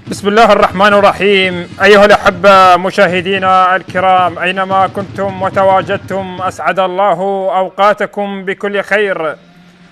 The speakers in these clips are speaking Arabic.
بسم الله الرحمن الرحيم. أيها الأحبة مشاهدينا الكرام أينما كنتم وتواجدتم، أسعد الله أوقاتكم بكل خير.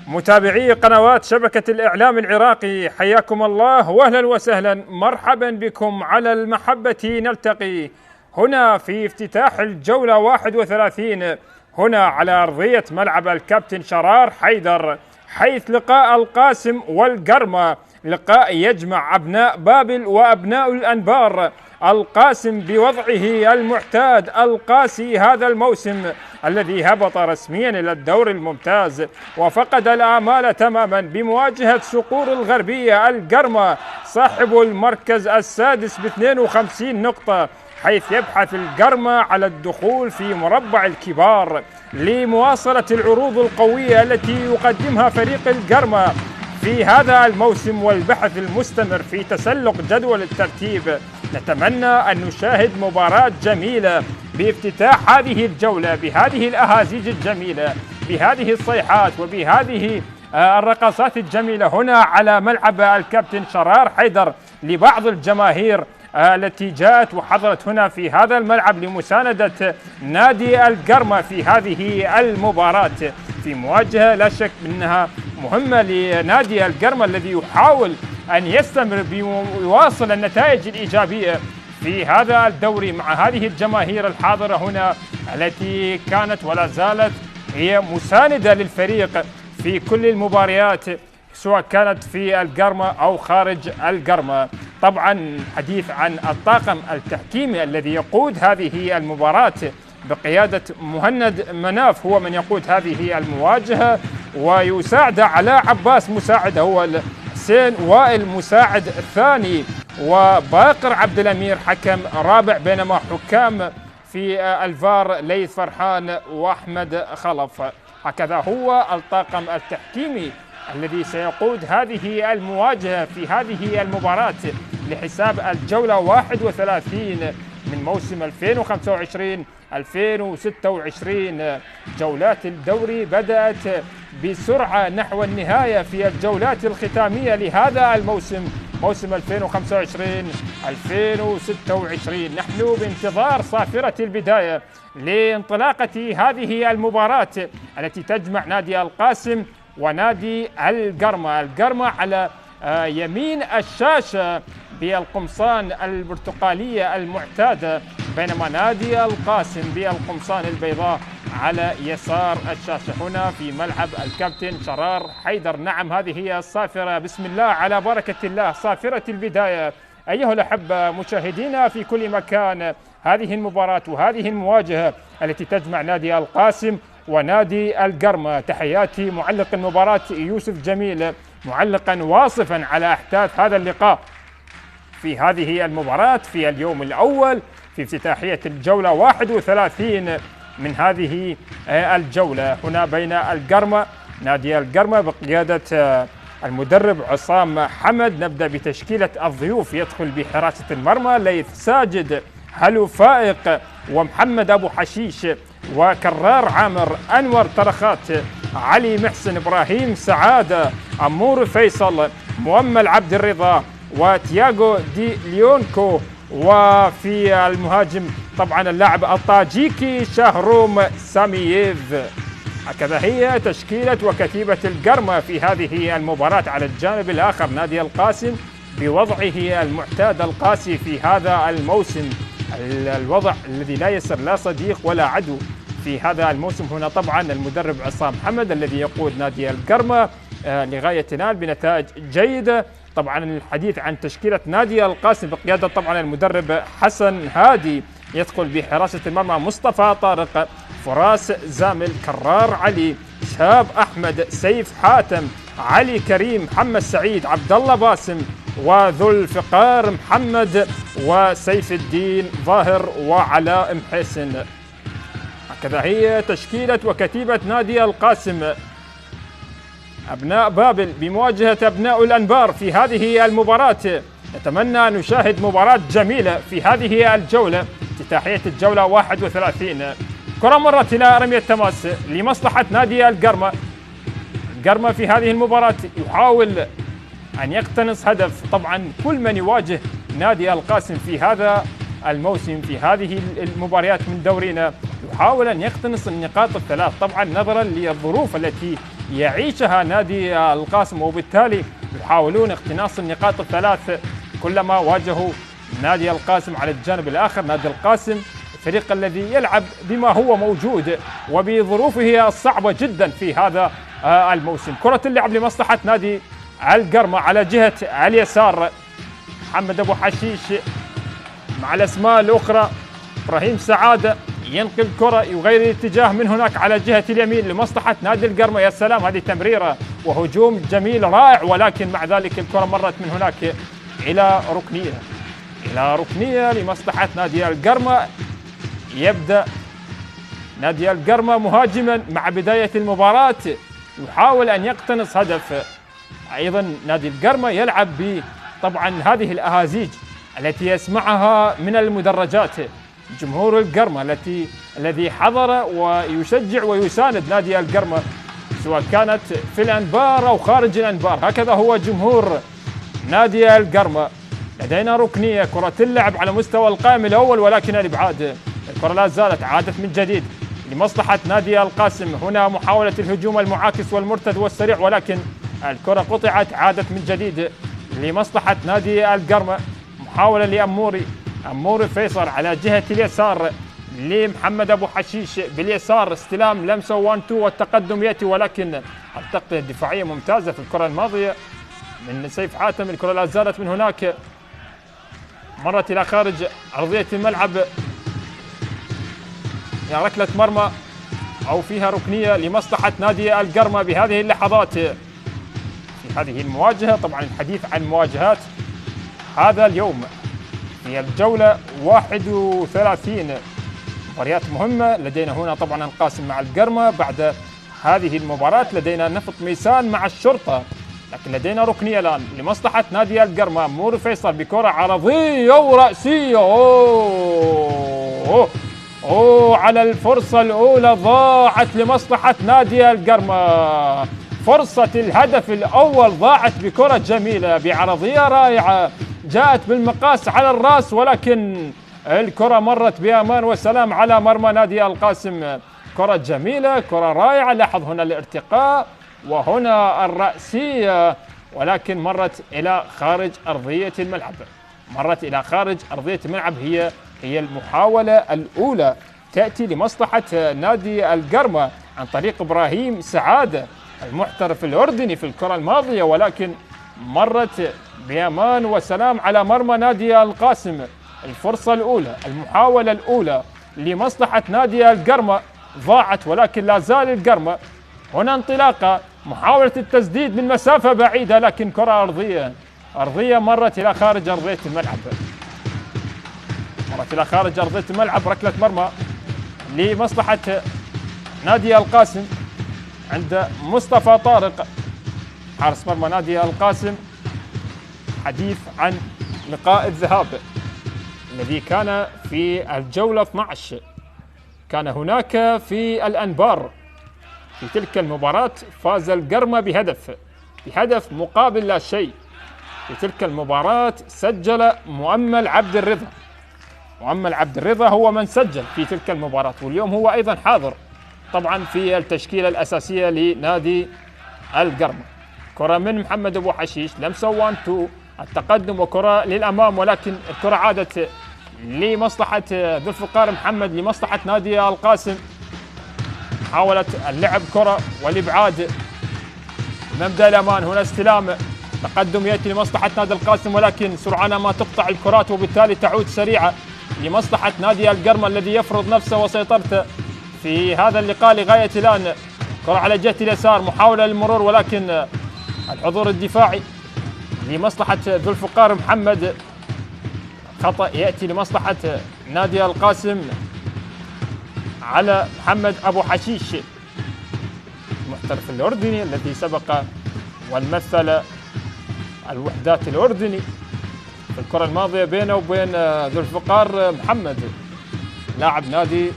متابعي قنوات شبكة الإعلام العراقي، حياكم الله وأهلا وسهلا، مرحبا بكم على المحبة. نلتقي هنا في افتتاح الجولة 31 هنا على أرضية ملعب الكابتن شرار حيدر، حيث لقاء القاسم والقرمة، لقاء يجمع أبناء بابل وأبناء الأنبار. القاسم بوضعه المعتاد القاسي هذا الموسم الذي هبط رسميا إلى الدور الممتاز وفقد الآمال تماما بمواجهة صقور الغربية. القرمة صاحب المركز السادس ب 52 نقطة، حيث يبحث القرمة على الدخول في مربع الكبار لمواصلة العروض القوية التي يقدمها فريق القرمة في هذا الموسم والبحث المستمر في تسلق جدول الترتيب. نتمنى أن نشاهد مباراة جميلة بافتتاح هذه الجولة بهذه الأهازيج الجميلة، بهذه الصيحات وبهذه الرقصات الجميلة هنا على ملعب الكابتن شرار حيدر لبعض الجماهير التي جاءت وحضرت هنا في هذا الملعب لمساندة نادي القرمة في هذه المباراة، في مواجهة لا شك أنها مهمة لنادي القرمة الذي يحاول أن يستمر ويواصل النتائج الإيجابية في هذا الدوري مع هذه الجماهير الحاضرة هنا التي كانت ولا زالت هي مساندة للفريق في كل المباريات سواء كانت في القرمة أو خارج القرمة. طبعا حديث عن الطاقم التحكيمي الذي يقود هذه المباراة بقيادة مهند مناف، هو من يقود هذه المواجهة، ويساعد علاء عباس مساعد هو حسين وائل مساعد الثاني، وباقر عبد الأمير حكم رابع، بينما حكام في الفار ليث فرحان وأحمد خلف. هكذا هو الطاقم التحكيمي الذي سيقود هذه المواجهة في هذه المباراة لحساب الجولة 31 من موسم 2025-2026. جولات الدوري بدأت بسرعة نحو النهاية في الجولات الختامية لهذا الموسم، موسم 2025-2026. نحن بانتظار صافرة البداية لانطلاقة هذه المباراة التي تجمع نادي القاسم ونادي القرمة. القرمة على يمين الشاشة بالقمصان البرتقالية المعتادة، بينما نادي القاسم بالقمصان البيضاء على يسار الشاشة هنا في ملعب الكابتن شرار حيدر. نعم، هذه هي الصافرة، بسم الله على بركة الله، صافرة البداية. أيها الأحبة مشاهدينا في كل مكان، هذه المباراة وهذه المواجهة التي تجمع نادي القاسم ونادي القرمة. تحياتي معلق المباراة يوسف جميل، معلقا واصفا على أحداث هذا اللقاء في هذه المباراة في اليوم الأول في افتتاحية الجولة 31 من هذه الجولة هنا بين القرمة نادي القرمة بقيادة المدرب عصام حمد. نبدأ بتشكيلة الضيوف، يدخل بحراسة المرمى ليث ساجد، حلو فائق، ومحمد أبو حشيش، وكرار عامر، أنور طرخات، علي محسن، إبراهيم سعادة، أمور فيصل، مؤمل عبد الرضا، وتياغو دي ليونكو، وفي المهاجم طبعا اللاعب الطاجيكي شهروم سامييف. هكذا هي تشكيلة وكتيبة القرمة في هذه المباراة. على الجانب الآخر نادي القاسم بوضعه المعتاد القاسي في هذا الموسم، الوضع الذي لا يسر لا صديق ولا عدو في هذا الموسم. هنا طبعا المدرب عصام حمد الذي يقود نادي القرمة لغاية تنال بنتائج جيدة. طبعا الحديث عن تشكيلة نادي القاسم بقيادة طبعا المدرب حسن هادي، يدخل بحراسة المرمى مصطفى طارق، فراس زامل، كرار علي، شهاب أحمد، سيف حاتم، علي كريم، محمد سعيد، عبد الله باسم، وذو الفقار محمد، وسيف الدين ظاهر، وعلاء محسن. هكذا هي تشكيلة وكتيبة نادي القاسم. أبناء بابل بمواجهة أبناء الأنبار في هذه المباراة. نتمنى أن نشاهد مباراة جميلة في هذه الجولة افتتاحية الجولة 31. كرة مرت إلى رمية تماس لمصلحة نادي القرمة. القرمة في هذه المباراة يحاول أن يقتنص هدف. طبعا كل من يواجه نادي القاسم في هذا الموسم في هذه المباريات من دورينا يحاول أن يقتنص النقاط الثلاث، طبعا نظرا للظروف التي يعيشها نادي القاسم، وبالتالي يحاولون اقتناص النقاط الثلاث كلما واجهوا نادي القاسم. على الجانب الآخر نادي القاسم الفريق الذي يلعب بما هو موجود وبظروفه الصعبة جدا في هذا الموسم. كرة اللعب لمصلحة نادي القرمة على جهة اليسار، محمد أبو حشيش مع الأسماء الأخرى، إبراهيم سعادة ينقل الكرة يغير الاتجاه من هناك على جهة اليمين لمصلحة نادي القرمة. يا سلام، هذه تمريرة وهجوم جميل رائع، ولكن مع ذلك الكرة مرت من هناك إلى ركنية لمصلحة نادي القرمة. يبدأ نادي القرمة مهاجما مع بداية المباراة، يحاول أن يقتنص هدف. أيضا نادي القرمة يلعب طبعا هذه الأهازيج التي يسمعها من المدرجات جمهور القرمة الذي حضر ويشجع ويساند نادي القرمة سواء كانت في الأنبار أو خارج الأنبار. هكذا هو جمهور نادي القرمة. لدينا ركنية، كرة اللعب على مستوى القائم الأول ولكن الإبعاد. الكرة لا زالت عادت من جديد لمصلحة نادي القاسم. هنا محاولة الهجوم المعاكس والمرتد والسريع، ولكن الكرة قطعت، عادت من جديد لمصلحة نادي القرمة. محاولة لأموري فيصل على جهة اليسار لمحمد أبو حشيش باليسار، استلام لمسة 1-2 والتقدم يأتي، ولكن التغطية الدفاعية ممتازة في الكرة الماضية من سيف حاتم. الكرة لا زالت من هناك، مرت إلى خارج أرضية الملعب، يا ركلة مرمى أو فيها ركنية لمصلحة نادي القرمة بهذه اللحظات في هذه المواجهة. طبعا الحديث عن مواجهات هذا اليوم في الجولة 31 مباريات مهمة. لدينا هنا طبعا القاسم مع القرمة، بعد هذه المباراة لدينا نفط ميسان مع الشرطة، لكن لدينا ركنية الآن لمصلحة نادي القرمة. مور فيصل بكرة عرضية ورأسية، على الفرصة الأولى ضاعت لمصلحة نادي القرمة. فرصة الهدف الأول ضاعت بكرة جميلة بعرضية رائعة جاءت بالمقاس على الرأس، ولكن الكرة مرت بأمان وسلام على مرمى نادي القاسم. كرة جميلة، كرة رائعة. لاحظ هنا الارتقاء وهنا الرأسية، ولكن مرت إلى خارج أرضية الملعب. هي المحاولة الأولى تأتي لمصلحة نادي القرمة عن طريق إبراهيم سعادة المحترف الأردني في الكرة الماضية، ولكن مرت بأمان وسلام على مرمى نادي القاسم. الفرصة الأولى، المحاولة الأولى لمصلحة نادي القرمة ضاعت، ولكن لا زال القرمة. هنا انطلاقة، محاولة التسديد من مسافة بعيدة، لكن كرة أرضية مرت إلى خارج أرضية الملعب. ركلة مرمى لمصلحة نادي القاسم عند مصطفى طارق حارس مرمى نادي القاسم. حديث عن لقاء الذهاب الذي كان في الجولة 12، كان هناك في الأنبار. في تلك المباراة فاز القرمة بهدف مقابل لا شيء. في تلك المباراة سجل مؤمل عبد الرضا هو من سجل في تلك المباراة، واليوم هو أيضا حاضر طبعا في التشكيلة الأساسية لنادي القرمة. كرة من محمد أبو حشيش، لمسة 1-2 التقدم وكرة للأمام، ولكن الكرة عادت لمصلحة ذو الفقار محمد لمصلحة نادي القاسم. حاولت اللعب كرة والإبعاد مبدأ الأمان. هنا استلام، تقدم يأتي لمصلحة نادي القاسم، ولكن سرعان ما تقطع الكرات وبالتالي تعود سريعة لمصلحة نادي القرمة الذي يفرض نفسه وسيطرته في هذا اللقاء لغاية الآن. كرة على جهة اليسار، محاولة للمرور، ولكن الحضور الدفاعي لمصلحة ذو الفقار محمد. خطأ يأتي لمصلحة نادي القاسم على محمد أبو حشيش المحترف الأردني الذي سبق والمثل الوحدات الأردني في الكرة الماضية بينه وبين ذو الفقار محمد لاعب نادي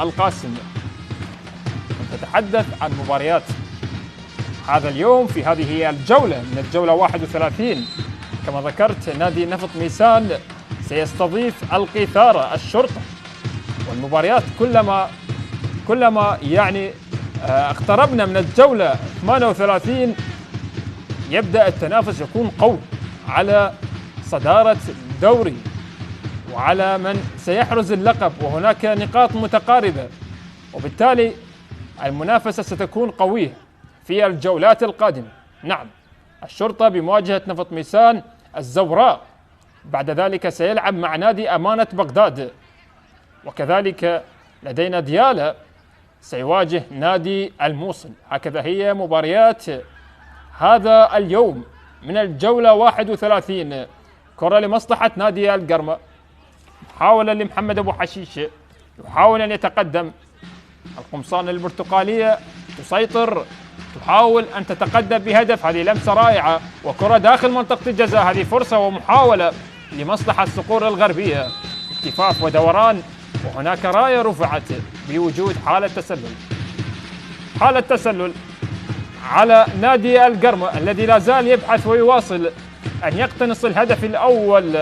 القاسم. نتحدث عن مباريات هذا اليوم في هذه الجولة من الجولة 31 كما ذكرت نادي نفط ميسان سيستضيف القيثارة الشرطة، والمباريات كلما يعني اقتربنا من الجولة 38 يبدأ التنافس يكون قوي على صدارة الدوري وعلى من سيحرز اللقب، وهناك نقاط متقاربة، وبالتالي المنافسة ستكون قوية في الجولات القادمة. نعم، الشرطة بمواجهة نفط ميسان الزوراء، بعد ذلك سيلعب مع نادي أمانة بغداد، وكذلك لدينا ديالى سيواجه نادي الموصل. هكذا هي مباريات هذا اليوم من الجولة 31. كرة لمصلحة نادي القرمة، محاولة لمحمد أبو حشيش، يحاول أن يتقدم. القمصان البرتقالية تسيطر، تحاول أن تتقدم بهدف، هذه لمسة رائعة وكرة داخل منطقة الجزاء، هذه فرصة ومحاولة لمصلحة الصقور الغربية، التفاف ودوران، وهناك راية رفعت بوجود حالة تسلل على نادي القرمة الذي لا زال يبحث ويواصل أن يقتنص الهدف الأول.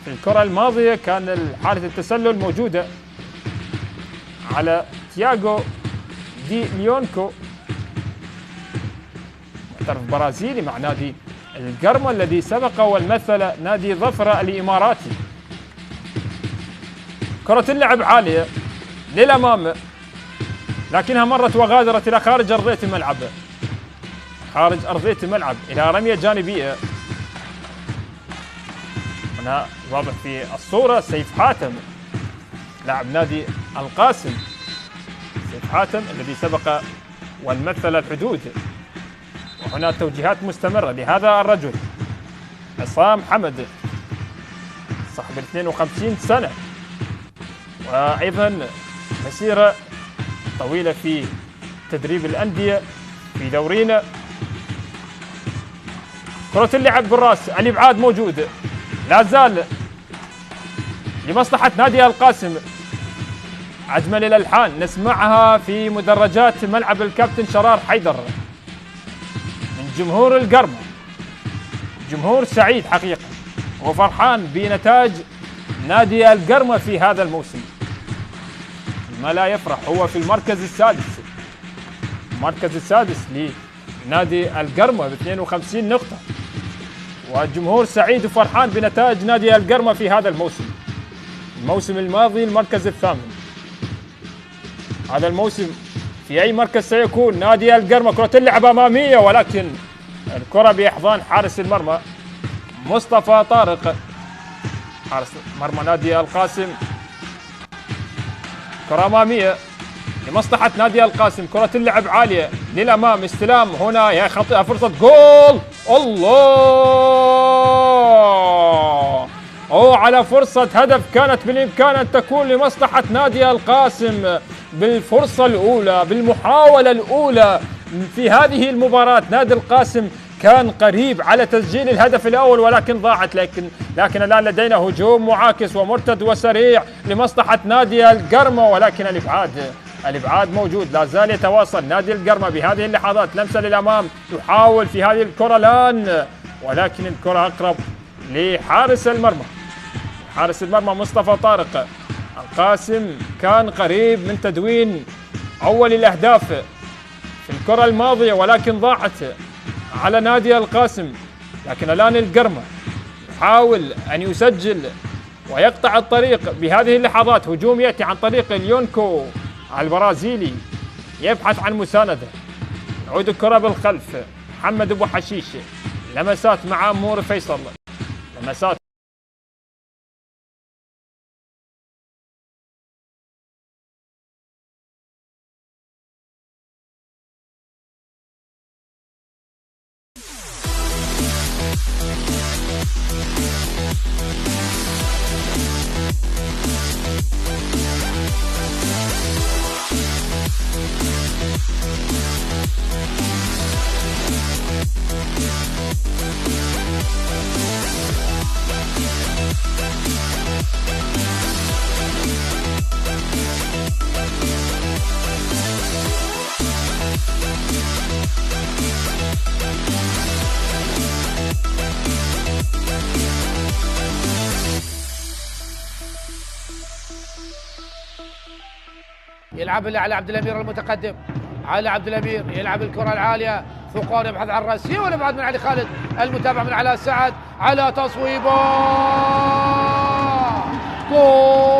في الكرة الماضية كان حالة التسلل موجودة على تياغو دي ليونكو، محترف برازيلي مع نادي القرمة الذي سبق والمثل نادي ظفرة الإماراتي. كرة اللعب عالية للأمام، لكنها مرت وغادرت إلى خارج أرضية الملعب، إلى رمية جانبية. هنا واضح في الصورة سيف حاتم لاعب نادي القاسم، سيف حاتم الذي سبق والمثل الحدود، وهنا توجيهات مستمرة لهذا الرجل عصام حمد صاحب 52 سنة، وأيضا مسيرة طويلة في تدريب الأندية في دورينا. كرة اللعب بالراس، الإبعاد موجود لا زال لمصلحة نادي القاسم. أجمل الألحان نسمعها في مدرجات ملعب الكابتن شرار حيدر من جمهور القرمة، جمهور سعيد حقيقة وفرحان بنتاج نادي القرمة في هذا الموسم. ما لا يفرح هو في المركز السادس لنادي القرمة ب 52 نقطة، والجمهور سعيد وفرحان بنتاج نادي القرمة في هذا الموسم الماضي المركز الثامن. هذا الموسم في أي مركز سيكون نادي القرمة. كرة اللعب أمامية، ولكن الكرة بإحضان حارس المرمى مصطفى طارق، حارس مرمى نادي القاسم. كرة أمامية لمصلحة نادي القاسم، كرة اللعب عالية للأمام، استلام هنا يا خطيئة، فرصة جول، الله، على فرصة هدف كانت بالإمكان أن تكون لمصلحة نادي القاسم بالفرصة الأولى، بالمحاولة الأولى في هذه المباراة. نادي القاسم كان قريب على تسجيل الهدف الأول ولكن ضاعت، لكن الآن لدينا هجوم معاكس ومرتد وسريع لمصلحة نادي القرمة، ولكن الإبعاد موجود، لا زال يتواصل نادي القرمة بهذه اللحظات. لمسة للأمام، يحاول في هذه الكرة الآن، ولكن الكرة أقرب لحارس المرمى مصطفى طارق. القاسم كان قريب من تدوين أول الأهداف في الكرة الماضية ولكن ضاعت على نادي القاسم، لكن الآن القرمة يحاول أن يسجل ويقطع الطريق بهذه اللحظات. هجوم يأتي عن طريق ليونكو البرازيلي، يبحث عن مساندة، يعود الكرة بالخلف، محمد أبو حشيش، لمسات مع مور فيصل، لمسات يلعب على عبد الامير المتقدم، على عبد الامير يلعب الكره العاليه، ثقار يبحث عن الراسيه والابعاد من علي خالد، المتابعه من علاء سعد، على تصويبه جول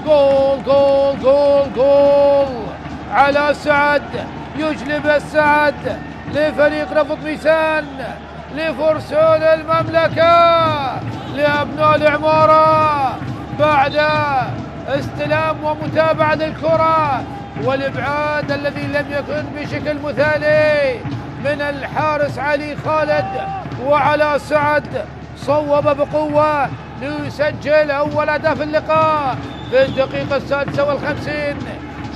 جول جول جول جول. علاء سعد يجلب السعد لفريق نفط ميسان، لفرسان المملكة، لأبناء العمارة، بعد استلام ومتابعة للكرة والإبعاد الذي لم يكن بشكل مثالي من الحارس علي خالد، وعلى سعد صوب بقوة ليسجل أول هدف اللقاء في الدقيقة 56.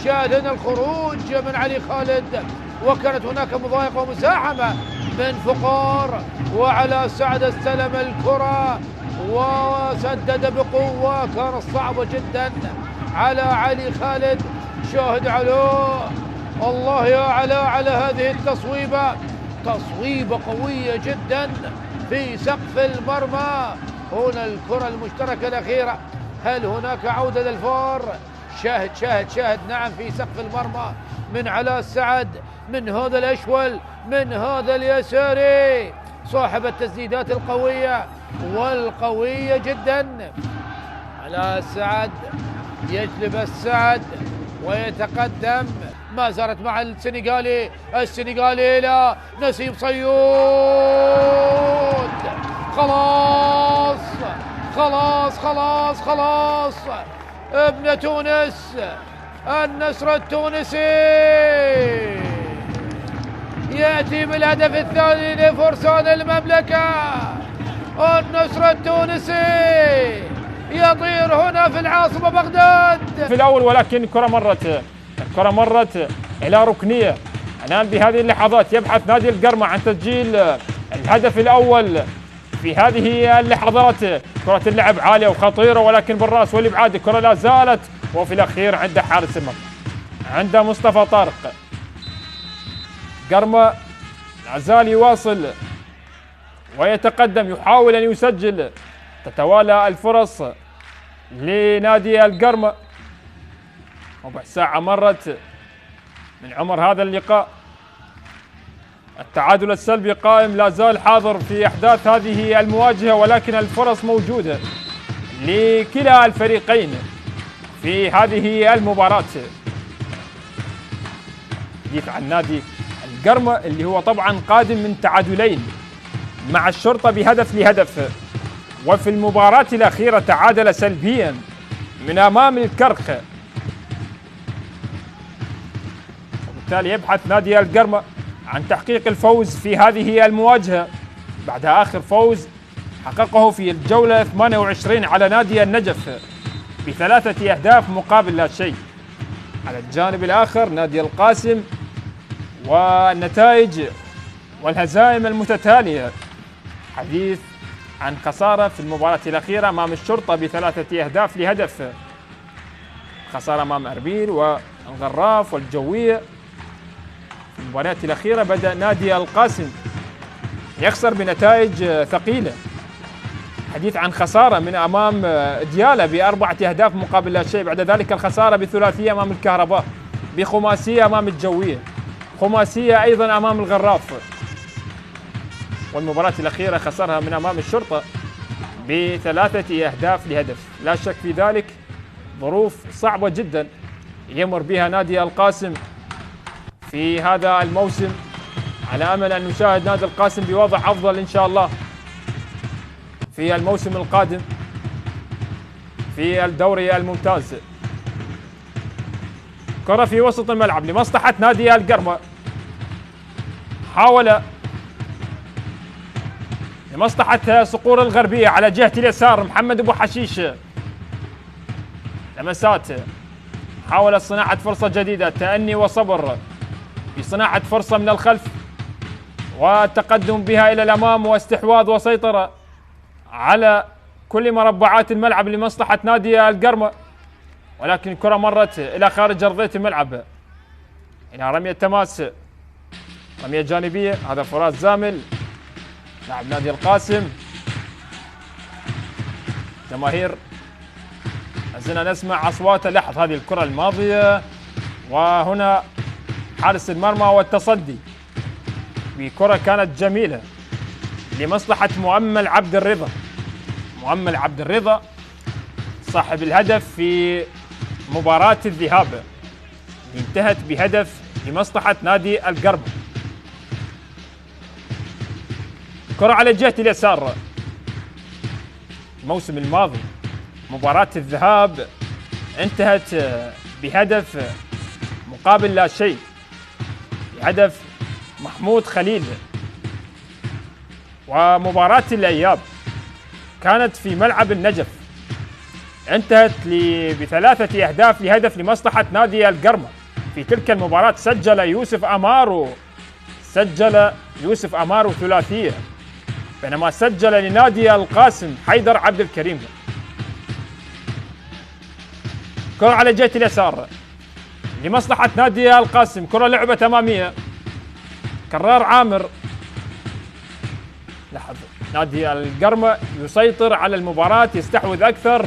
شاهدنا الخروج من علي خالد، وكانت هناك مضايقة ومساحمة من فقار، وعلى سعد استلم الكرة وسدد بقوة، كانت صعبة جدا على علي خالد. شاهد علوه، الله يا علاء على هذه التصويبة، تصويبة قوية جدا في سقف المرمى. هنا الكرة المشتركة الأخيرة، هل هناك عودة للفار؟ شاهد شاهد شاهد، نعم، في سقف المرمى من علاء سعد، من هذا الأشول، من هذا اليساري، صاحب التسديدات القوية والقوية جدا. علاء سعد يجلب السعد ويتقدم، ما زالت مع السنغالي إلى نسيم صيود. خلاص خلاص خلاص خلاص، ابن تونس النصر التونسي يأتي بالهدف الثاني لفرسان المملكة. النصر التونسي يطير هنا في العاصمة بغداد في الأول، ولكن الكرة مرت إلى ركنية. الآن بهذه اللحظات يبحث نادي القرمة عن تسجيل الهدف الأول في هذه اللحظات. كرة اللعب عالية وخطيرة، ولكن بالرأس والإبعاد الكرة لا زالت، وفي الأخير عند حارس المرمى، عند مصطفى طارق. قرمة لا زال يواصل ويتقدم، يحاول أن يسجل، تتوالى الفرص لنادي القرمة. ربع ساعة مرت من عمر هذا اللقاء، التعادل السلبي قائم، لا زال حاضر في أحداث هذه المواجهة، ولكن الفرص موجودة لكلا الفريقين في هذه المباراة. حديث عن نادي القرمة اللي هو طبعا قادم من تعادلين مع الشرطة بهدف لهدف، وفي المباراة الأخيرة تعادل سلبيا من أمام الكرخ، وبالتالي يبحث نادي القرمة عن تحقيق الفوز في هذه المواجهة بعد آخر فوز حققه في الجولة 28 على نادي النجف ب3 أهداف مقابل لا شيء. على الجانب الآخر نادي القاسم والنتائج والهزائم المتتالية، حديث عن خسارة في المباراة الأخيرة أمام الشرطة ب3 أهداف لهدف، خسارة أمام أربيل والغراف والجوية. في المباريات الأخيرة بدأ نادي القاسم يخسر بنتائج ثقيلة، حديث عن خسارة من أمام ديالى ب4 أهداف مقابل لا شيء، بعد ذلك الخسارة بثلاثية أمام الكهرباء، بخماسية أمام الجوية، خماسية أيضا أمام الغراف، والمباراة الأخيرة خسرها من أمام الشرطة ب3 أهداف لهدف. لا شك في ذلك، ظروف صعبة جدا يمر بها نادي القاسم في هذا الموسم، على أمل أن نشاهد نادي القاسم بوضع أفضل إن شاء الله في الموسم القادم في الدوري الممتاز. كرة في وسط الملعب لمصلحة نادي القرمة، حاول لمصلحة صقور الغربية على جهة اليسار محمد أبو حشيش، لمسات، حاول صناعة فرصة جديدة، تأني وصبر في صناعة فرصة من الخلف والتقدم بها إلى الأمام واستحواذ وسيطرة على كل مربعات الملعب لمصلحة نادي القرمة، ولكن الكرة مرت إلى خارج أرضية الملعب إلى رمية تماس، رمية جانبية. هذا فراس زامل لاعب نادي القاسم، جماهير لازلنا نسمع أصواته. لاحظ هذه الكرة الماضية، وهنا حارس المرمى والتصدي بكرة كانت جميلة لمصلحة مؤمل عبد الرضا. مؤمل عبد الرضا صاحب الهدف في مباراة الذهاب انتهت بهدف لمصلحة نادي القرم. كرة على جهة اليسار. الموسم الماضي مباراة الذهاب انتهت بهدف مقابل لا شيء، بهدف محمود خليل. ومباراة الأياب كانت في ملعب النجف، انتهت ب3 أهداف لهدف لمصلحة نادي القرمة. في تلك المباراة سجل يوسف أمارو ثلاثية، بينما سجل لنادي القاسم حيدر عبد الكريم. كرة على جهة اليسار لمصلحة نادي القاسم، كرة لعبة أمامية، كرار عامر. لاحظ نادي القرمة يسيطر على المباراة، يستحوذ أكثر.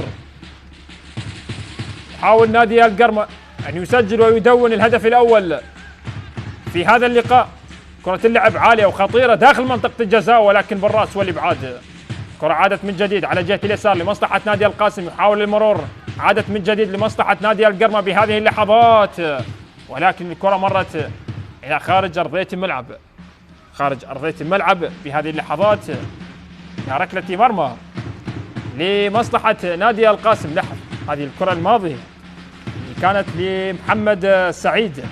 يحاول نادي القرمة أن يسجل ويدون الهدف الأول في هذا اللقاء. كرة اللعب عالية وخطيرة داخل منطقة الجزاء، ولكن بالرأس والإبعاد. كرة عادت من جديد على جهة اليسار لمصلحة نادي القاسم، يحاول المرور، عادت من جديد لمصلحة نادي القرمة بهذه اللحظات، ولكن الكرة مرت إلى خارج أرضية الملعب. خارج أرضية الملعب بهذه اللحظات إلى ركلة مرمى لمصلحة نادي القاسم. لاحظ هذه الكرة الماضية اللي كانت لمحمد سعيد.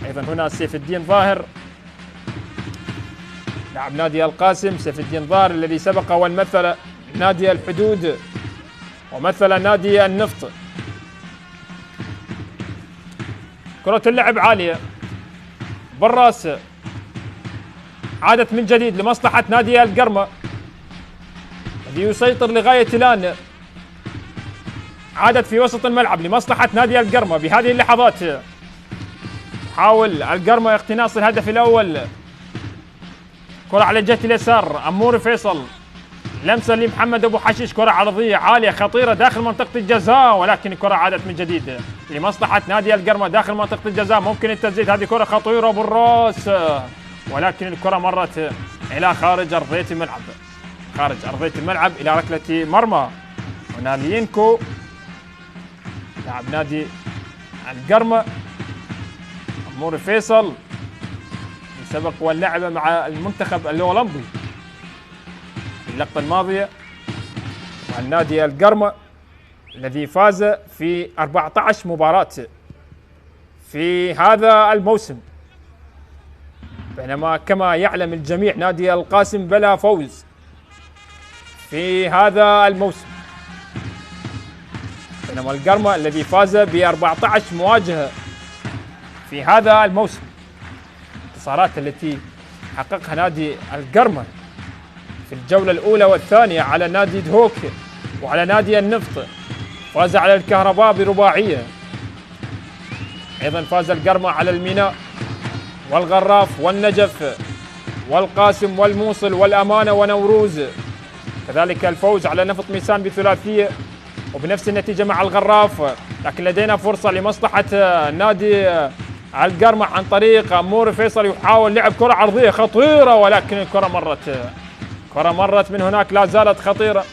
أيضا هنا سيف الدين ظاهر لاعب نادي القاسم. سيف الدين ظاهر الذي سبق ومثل نادي الحدود ومثل نادي النفط. كرة اللعب عالية بالراس، عادت من جديد لمصلحة نادي القرمة الذي يسيطر لغاية الآن. عادت في وسط الملعب لمصلحة نادي القرمة بهذه اللحظات. حاول القرمة اقتناص الهدف الأول. كرة على جهة اليسار، أمور فيصل، لمسة لمحمد أبو حشيش، كرة عرضية عالية خطيرة داخل منطقة الجزاء، ولكن الكرة عادت من جديد لمصلحة نادي القرمة داخل منطقة الجزاء. ممكن التسديد، هذه كرة خطيرة بالراس، ولكن الكرة مرت إلى خارج أرضية الملعب. خارج أرضية الملعب إلى ركلة مرمى. هنا لينكو لاعب نادي القرمة، أمور فيصل سبق واللعب مع المنتخب الأولمبي اللقطة الماضية مع النادي القرمة الذي فاز في 14 مباراة في هذا الموسم، بينما كما يعلم الجميع نادي القاسم بلا فوز في هذا الموسم، بينما القرمة الذي فاز ب 14 مواجهة في هذا الموسم. الانتصارات التي حققها نادي القرمة في الجولة الأولى والثانية على نادي دهوك وعلى نادي النفط، فاز على الكهرباء برباعية. أيضا فاز القرمة على الميناء والغراف والنجف والقاسم والموصل والأمانة ونوروز، كذلك الفوز على نفط ميسان بثلاثية وبنفس النتيجة مع الغراف. لكن لدينا فرصة لمصلحة نادي القرمة عن طريق أمور فيصل، يحاول لعب كرة عرضية خطيرة، ولكن الكرة مرت من هناك، لا زالت خطيرة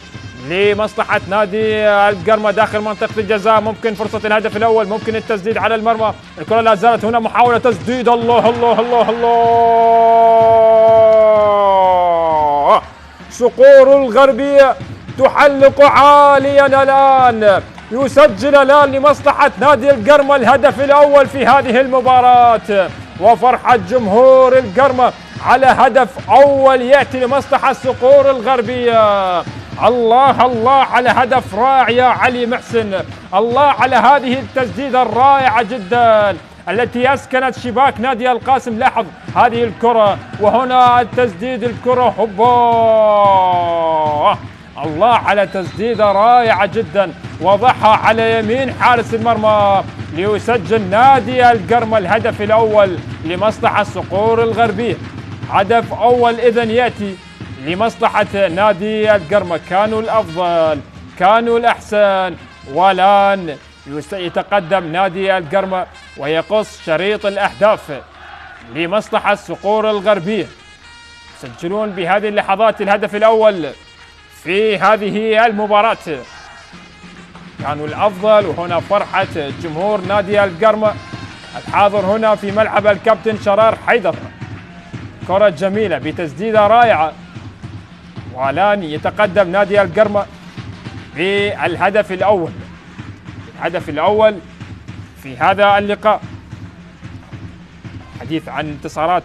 لمصلحة نادي القرمة داخل منطقة الجزاء. ممكن فرصة الهدف الأول، ممكن التسديد على المرمى. الكرة لا زالت هنا، محاولة تسديد، الله الله الله الله. صقور الغربية تحلق عاليا الآن، يسجل الآن لمصلحة نادي القرمة الهدف الأول في هذه المباراة، وفرحة جمهور القرمة على هدف أول يأتي لمصلحة صقور الغربية. الله الله على هدف رائع يا علي محسن، الله على هذه التسديدة الرائعة جدا التي أسكنت شباك نادي القاسم. لاحظ هذه الكرة وهنا التسديد، الكرة هبا، الله على تسديدة رائعة جدا، وضعها على يمين حارس المرمى ليسجل نادي القرمة الهدف الأول لمصلحة صقور الغربية. هدف أول إذن يأتي لمصلحة نادي القرمة، كانوا الأفضل كانوا الأحسن، والآن يتقدم نادي القرمة ويقص شريط الأهداف لمصلحة صقور الغربية. يسجلون بهذه اللحظات الهدف الأول في هذه المباراة. كانوا الأفضل، وهنا فرحة جمهور نادي القرمة الحاضر هنا في ملعب الكابتن شرار حيدر. كرة جميلة بتسديدة رائعة، والآن يتقدم نادي القرمة بالهدف الأول. الهدف الأول في هذا اللقاء. حديث عن انتصارات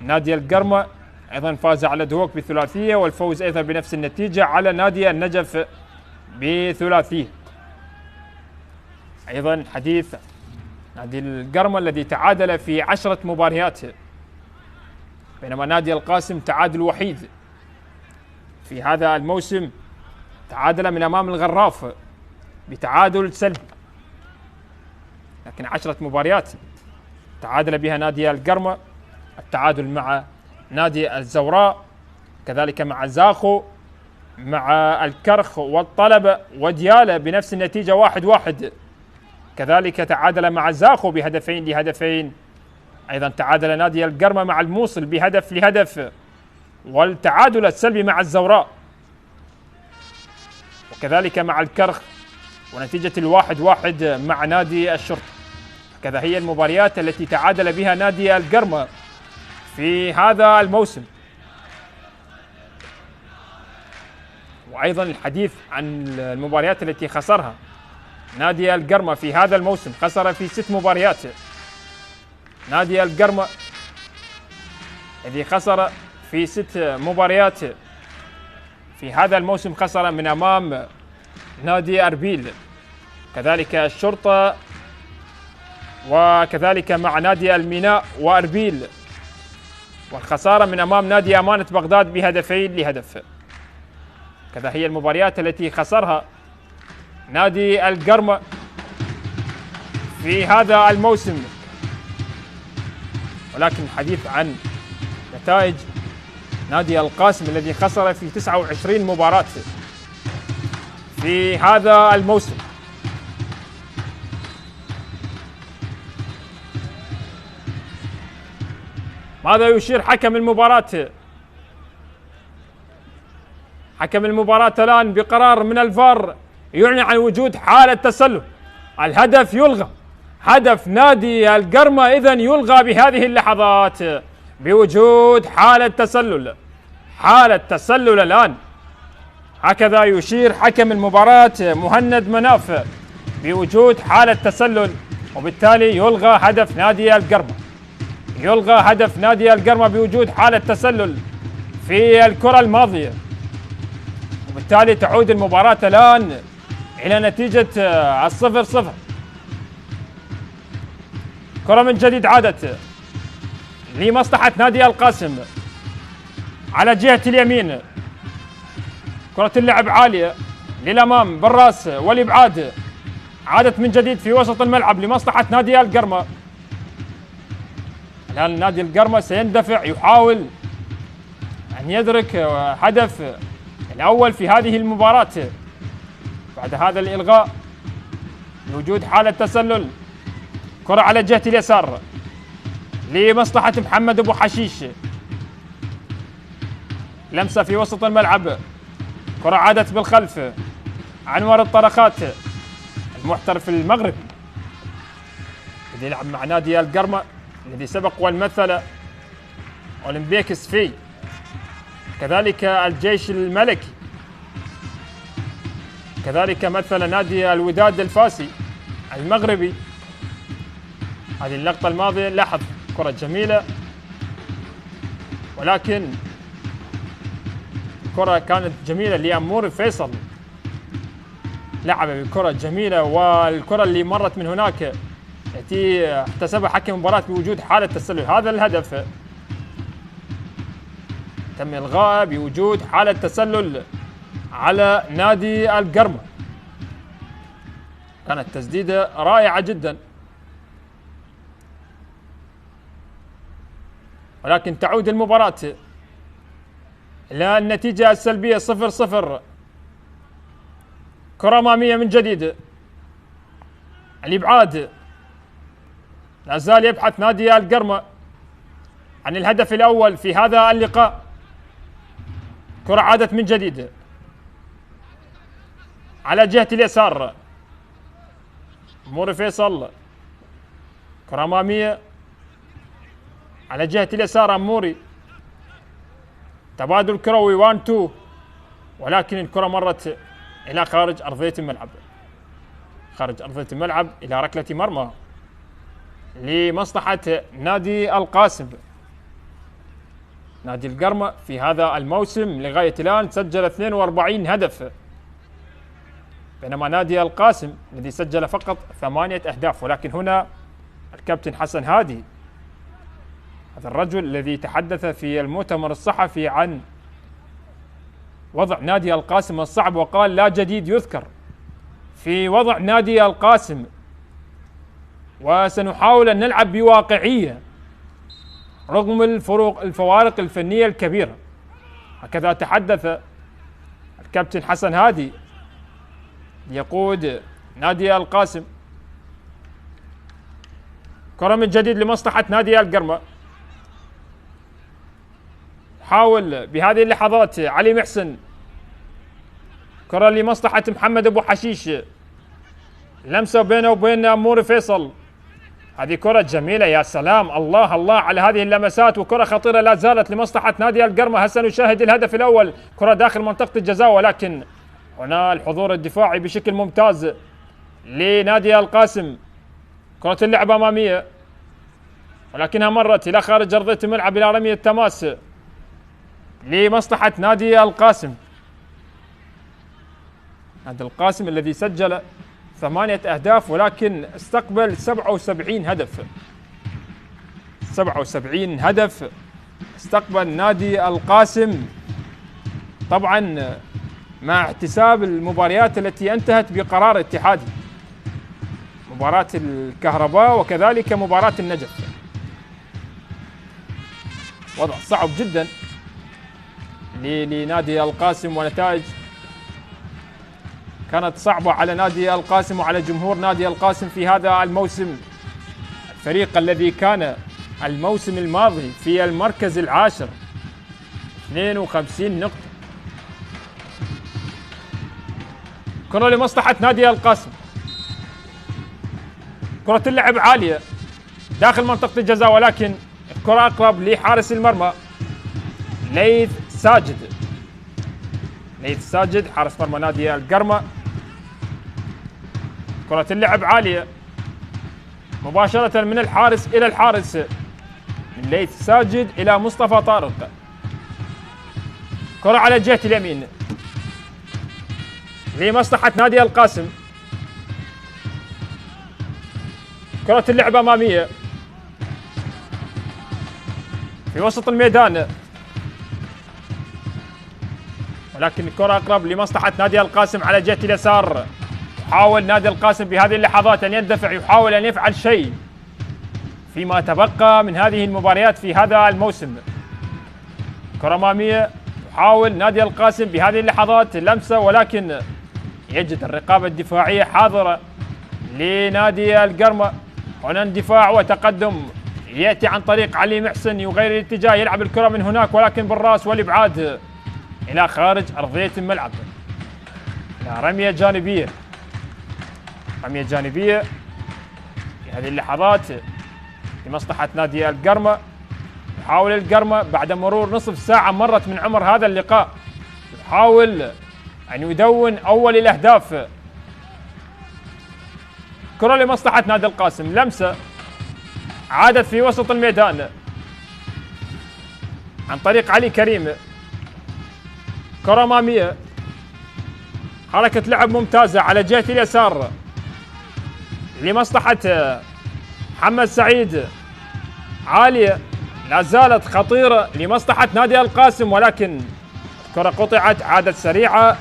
نادي القرمة، أيضا فاز على دوك بثلاثية، والفوز أيضا بنفس النتيجة على نادي النجف بثلاثية. أيضا حديث نادي القرمة الذي تعادل في 10 مباريات، بينما نادي القاسم تعادل وحيد في هذا الموسم، تعادل من أمام الغراف بتعادل سلبي، لكن 10 مباريات تعادل بها نادي القرمة. التعادل مع نادي الزوراء، كذلك مع زاخو، مع الكرخ والطلبة وديالة بنفس النتيجة 1-1. كذلك تعادل مع زاخو بهدفين لهدفين. أيضا تعادل نادي القرمة مع الموصل بهدف لهدف، والتعادل السلبي مع الزوراء، وكذلك مع الكرخ، ونتيجة 1-1 مع نادي الشرطة. كذا هي المباريات التي تعادل بها نادي القرمة في هذا الموسم. وأيضا الحديث عن المباريات التي خسرها نادي القرمة في هذا الموسم. خسر في 6 مباريات. نادي القرمة الذي خسر في 6 مباريات في هذا الموسم، خسر من أمام نادي أربيل، كذلك الشرطة، وكذلك مع نادي الميناء وأربيل، والخسارة من أمام نادي أمانة بغداد بهدفين لهدف. كذا هي المباريات التي خسرها نادي القرمة في هذا الموسم. ولكن الحديث عن نتائج نادي القاسم الذي خسر في 29 مباراة في هذا الموسم. ماذا يشير حكم المباراة؟ حكم المباراة الآن بقرار من الفار يعلن عن وجود حالة تسلل. الهدف يلغى، هدف نادي القرمة إذن يلغى بهذه اللحظات بوجود حالة تسلل. حالة تسلل الآن، هكذا يشير حكم المباراة مهند مناف بوجود حالة تسلل، وبالتالي يلغى هدف نادي القرمة. يلغى هدف نادي القرمة بوجود حالة تسلل في الكرة الماضية، وبالتالي تعود المباراة الآن إلى نتيجة 0-0. كرة من جديد عادت لمصلحة نادي القاسم على جهة اليمين. كرة اللعب عالية للأمام بالراس والإبعاد، عادت من جديد في وسط الملعب لمصلحة نادي القرمة. الآن نادي القرمة سيندفع، يحاول أن يدرك هدف الأول في هذه المباراة بعد هذا الإلغاء بوجود حالة تسلل. كرة على جهة اليسار لمصلحة محمد أبو حشيش، لمسة في وسط الملعب، كرة عادت بالخلف. عنور الطرخات المحترف المغربي الذي يلعب مع نادي القرمة الذي سبق والمثل أولمبيك سفي، كذلك الجيش الملكي، كذلك مثل نادي الوداد الفاسي المغربي. هذه اللقطة الماضية، لاحظ كرة جميلة، ولكن كرة كانت جميلة لأمور فيصل، لعب بكرة جميلة. والكرة اللي مرت من هناك التي احتسبها حكم المباراة بوجود حالة تسلل. هذا الهدف تم إلغاءه بوجود حالة تسلل على نادي القرمة. كانت تسديدة رائعة جدا، ولكن تعود المباراة إلى النتيجة السلبية 0-0. كرة أمامية من جديد، الإبعاد، لا زال يبحث نادي القرمة عن الهدف الأول في هذا اللقاء. كرة عادت من جديد على جهة اليسار، موري فيصل، كرة أمامية على جهة اليسار، أموري، تبادل كروي 1-2، ولكن الكرة مرت إلى خارج أرضية الملعب، خارج أرضية الملعب إلى ركلة مرمى لمصلحة نادي القاسم. نادي القرمة في هذا الموسم لغاية الآن سجل 42 هدف، بينما نادي القاسم الذي سجل فقط 8 أهداف. ولكن هنا الكابتن حسن هادي، هذا الرجل الذي تحدث في المؤتمر الصحفي عن وضع نادي القاسم الصعب، وقال لا جديد يذكر في وضع نادي القاسم، وسنحاول أن نلعب بواقعية رغم الفوارق الفنية الكبيرة. هكذا تحدث الكابتن حسن هادي يقود نادي القاسم. كرة من جديد لمصلحة نادي القرمة، حاول بهذه اللحظات علي محسن، كرة لمصلحة محمد أبو حشيش، لمسة بينه وبين موري فيصل، هذه كرة جميلة، يا سلام، الله الله على هذه اللمسات، وكرة خطيرة لا زالت لمصلحة نادي القرمة. هسه نشاهد الهدف الأول، كرة داخل منطقة الجزاء، ولكن هنا الحضور الدفاعي بشكل ممتاز لنادي القاسم. كرة اللعبة أمامية، ولكنها مرت إلى خارج أرضية الملعب إلى رمية تماس لمصلحة نادي القاسم. نادي القاسم الذي سجل 8 أهداف ولكن استقبل 77 هدف، 77 هدف استقبل نادي القاسم، طبعا مع احتساب المباريات التي انتهت بقرار اتحادي، مباراة الكهرباء وكذلك مباراة النجف. وضع صعب جدا لنادي القاسم، ونتائج كانت صعبة على نادي القاسم وعلى جمهور نادي القاسم في هذا الموسم. الفريق الذي كان الموسم الماضي في المركز العاشر 52 نقطة. كرة لمصلحة نادي القاسم، كرة اللعب عالية داخل منطقة الجزاء، ولكن الكرة أقرب لحارس المرمى ليث ساجد. ليث ساجد حارس مرمى نادي القرمة. كرة اللعب عالية مباشرة من الحارس إلى الحارس، من ليث ساجد إلى مصطفى طارق. كرة على جهة اليمين لمصلحة نادي القاسم. كرة اللعب أمامية في وسط الميدان، ولكن الكرة أقرب لمصلحة نادي القاسم على جهة اليسار. يحاول نادي القاسم بهذه اللحظات أن يندفع، يحاول أن يفعل شيء فيما تبقى من هذه المباريات في هذا الموسم. كرة أمامية، يحاول نادي القاسم بهذه اللحظات لمسة، ولكن يجد الرقابة الدفاعية حاضرة لنادي القرمة. هنا اندفاع وتقدم يأتي عن طريق علي محسن، يغير الاتجاه، يلعب الكرة من هناك ولكن بالراس والإبعاد إلى خارج أرضية الملعب، إلى رمية جانبية. رمية جانبية في هذه اللحظات لمصلحة نادي القرمة. يحاول القرمة بعد مرور نصف ساعة مرت من عمر هذا اللقاء، يحاول أن يدون أول الأهداف. كرة لمصلحة نادي القاسم، لمسة عادت في وسط الميدان عن طريق علي كريم. كرة أمامية، حركة لعب ممتازة على جهة اليسار لمصلحة محمد سعيد، عالية لا زالت خطيرة لمصلحة نادي القاسم، ولكن الكرة قطعت، عادت سريعة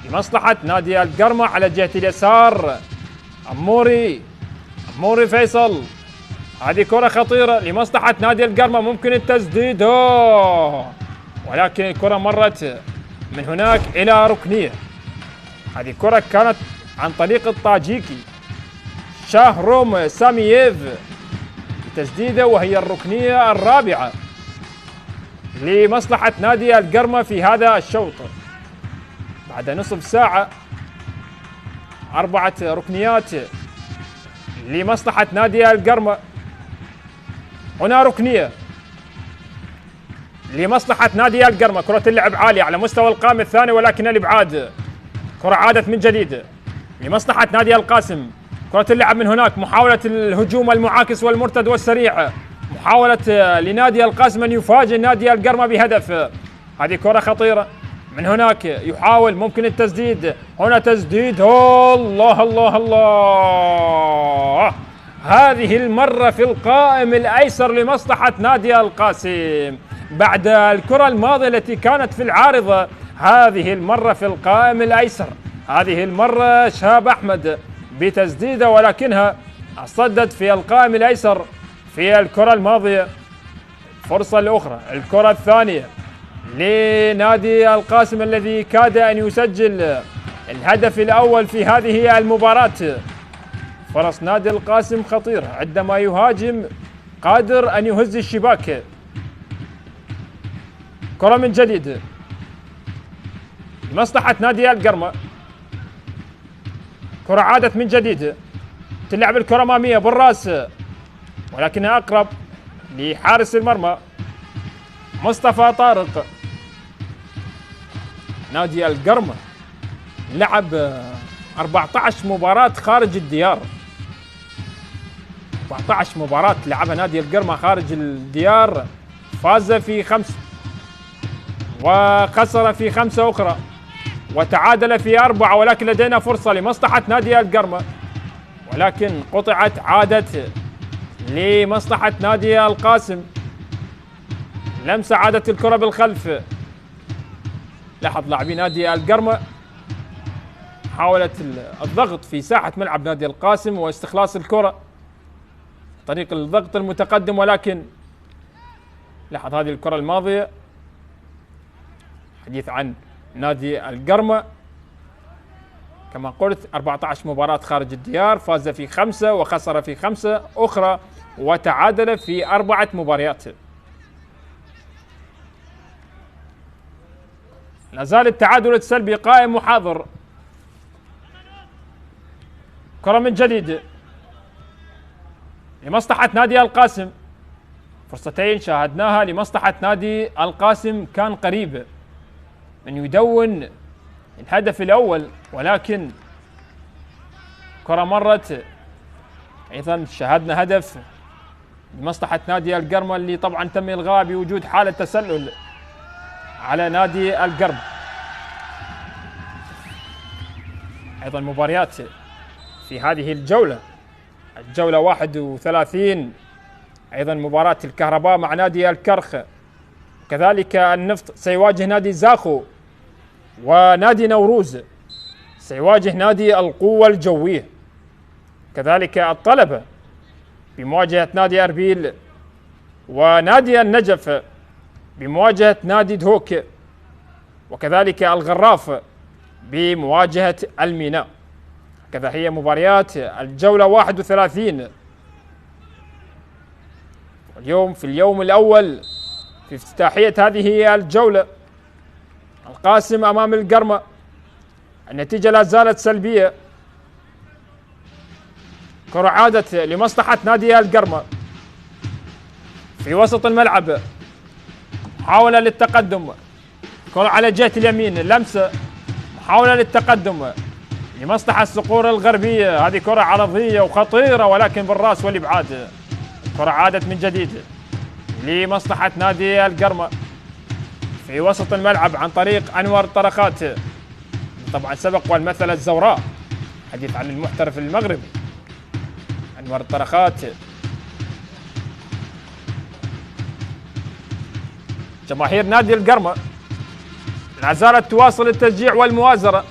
لمصلحة نادي القرمة على جهة اليسار. أموري فيصل، هذه كرة خطيرة لمصلحة نادي القرمة، ممكن التسديد، ولكن الكرة مرت من هناك إلى ركنية. هذه كرة كانت عن طريق الطاجيكي شاهروم سامييف، تسديدة وهي الركنية الرابعة لمصلحة نادي القرمة في هذا الشوط. بعد نصف ساعة 4 ركنيات لمصلحة نادي القرمة. هنا ركنية لمصلحة نادي القرمة، كرة اللعب عالية على مستوى القائم الثاني ولكن الإبعاد. كرة عادت من جديد لمصلحة نادي القاسم، كرة اللعب من هناك، محاولة الهجوم المعاكس والمرتد والسريع، محاولة لنادي القاسم أن يفاجئ نادي القرمة بهدف. هذه كرة خطيرة من هناك، يحاول ممكن التسديد، هنا تسديد، الله الله الله، هذه المرة في القائم الأيسر لمصلحة نادي القاسم بعد الكرة الماضية التي كانت في العارضة. هذه المرة في القائم الأيسر، هذه المرة شهاب أحمد بتسديدة ولكنها صدت في القائم الأيسر في الكرة الماضية. فرصة الأخرى، الكرة الثانية لنادي القاسم الذي كاد أن يسجل الهدف الأول في هذه المباراة. فرص نادي القاسم خطيرة، عندما يهاجم قادر أن يهز الشباك. كرة من جديد لمصلحة نادي القرمة، كرة عادت من جديد، تلعب الكرة أمامية بالراس ولكنها أقرب لحارس المرمى مصطفى طارق. نادي القرمة لعب 14 مباراة خارج الديار، 14 مباراة لعبها نادي القرمة خارج الديار، فاز في 5 وخسر في 5 أخرى وتعادل في 4، ولكن لدينا فرصة لمصلحة نادي القرمة ولكن قطعت، عادت لمصلحة نادي القاسم. لمسة عادت الكرة بالخلف، لاحظ لاعبي نادي القرمة محاولة الضغط في ساحة ملعب نادي القاسم واستخلاص الكرة طريق الضغط المتقدم، ولكن لاحظ هذه الكرة الماضية. حديث عن نادي القرمة كما قلت 14 مباراة خارج الديار، فاز في 5 وخسر في 5 أخرى وتعادل في 4 مباريات. لا زال التعادل السلبي قائم وحاضر. كرة من جديد لمصلحة نادي القاسم، فرصتين شاهدناها لمصلحة نادي القاسم، كان قريب من يدون الهدف الأول ولكن كرة مرت. أيضا شاهدنا هدف لمصلحة نادي القرمة اللي طبعا تم إلغاء بوجود حالة تسلل على نادي القرم. أيضا مباريات في هذه الجولة، الجولة 31 أيضا مباراة الكهرباء مع نادي الكرخ، كذلك النفط سيواجه نادي زاخو، ونادي نوروز سيواجه نادي القوة الجوية، كذلك الطلبة بمواجهة نادي أربيل، ونادي النجف بمواجهة نادي دهوك، وكذلك الغراف بمواجهة الميناء. كذا هي مباريات الجولة 31. واليوم في اليوم الأول في افتتاحية هذه الجولة القاسم أمام القرمة، النتيجة لا زالت سلبية. كرة عادت لمصلحة نادي القرمة في وسط الملعب، محاولة للتقدم، كرة على جهة اليمين، لمسة، محاولة للتقدم لمصلحة الصقور الغربية، هذه كرة عرضية وخطيرة ولكن بالراس والإبعاد. كرة عادت من جديد لمصلحة نادي القرمة في وسط الملعب عن طريق أنور طرقات، طبعا سبق والمثل الزوراء، حديث عن المحترف المغربي أنور طرقات. جماهير نادي القرمة لا زالت تواصل التشجيع والمؤازرة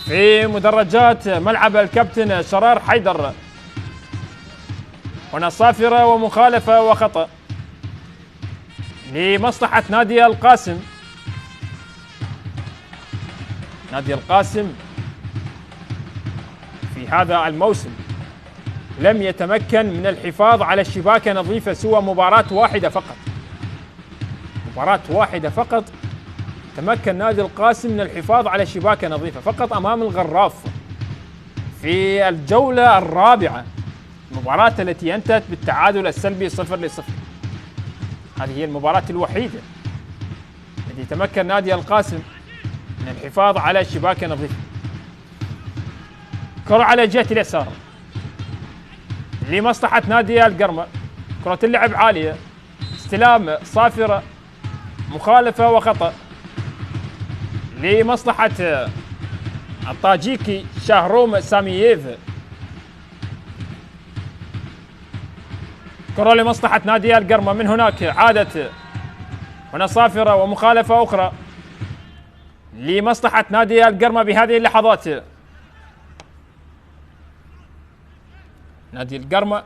في مدرجات ملعب الكابتن شرار حيدر. هنا صافرة ومخالفة وخطأ لمصلحة نادي القاسم. نادي القاسم في هذا الموسم لم يتمكن من الحفاظ على الشباك نظيفة سوى مباراة واحدة فقط. مباراة واحدة فقط تمكن نادي القاسم من الحفاظ على الشباك نظيفة فقط أمام الغراف في الجولة الرابعة، المباراة التي انتهت بالتعادل السلبي 0-0. هذه هي المباراة الوحيدة التي تمكن نادي القاسم من الحفاظ على الشباك نظيفة. كرة على جهة اليسار لمصلحة نادي القرمة، كرة اللعب عالية، استلام صافرة، مخالفة وخطأ لمصلحة الطاجيكي شاهروم سامييف. كرة لمصلحة نادي القرمة، من هناك عادت هنا صافرة ومخالفة أخرى لمصلحة نادي القرمة بهذه اللحظات. نادي القرمة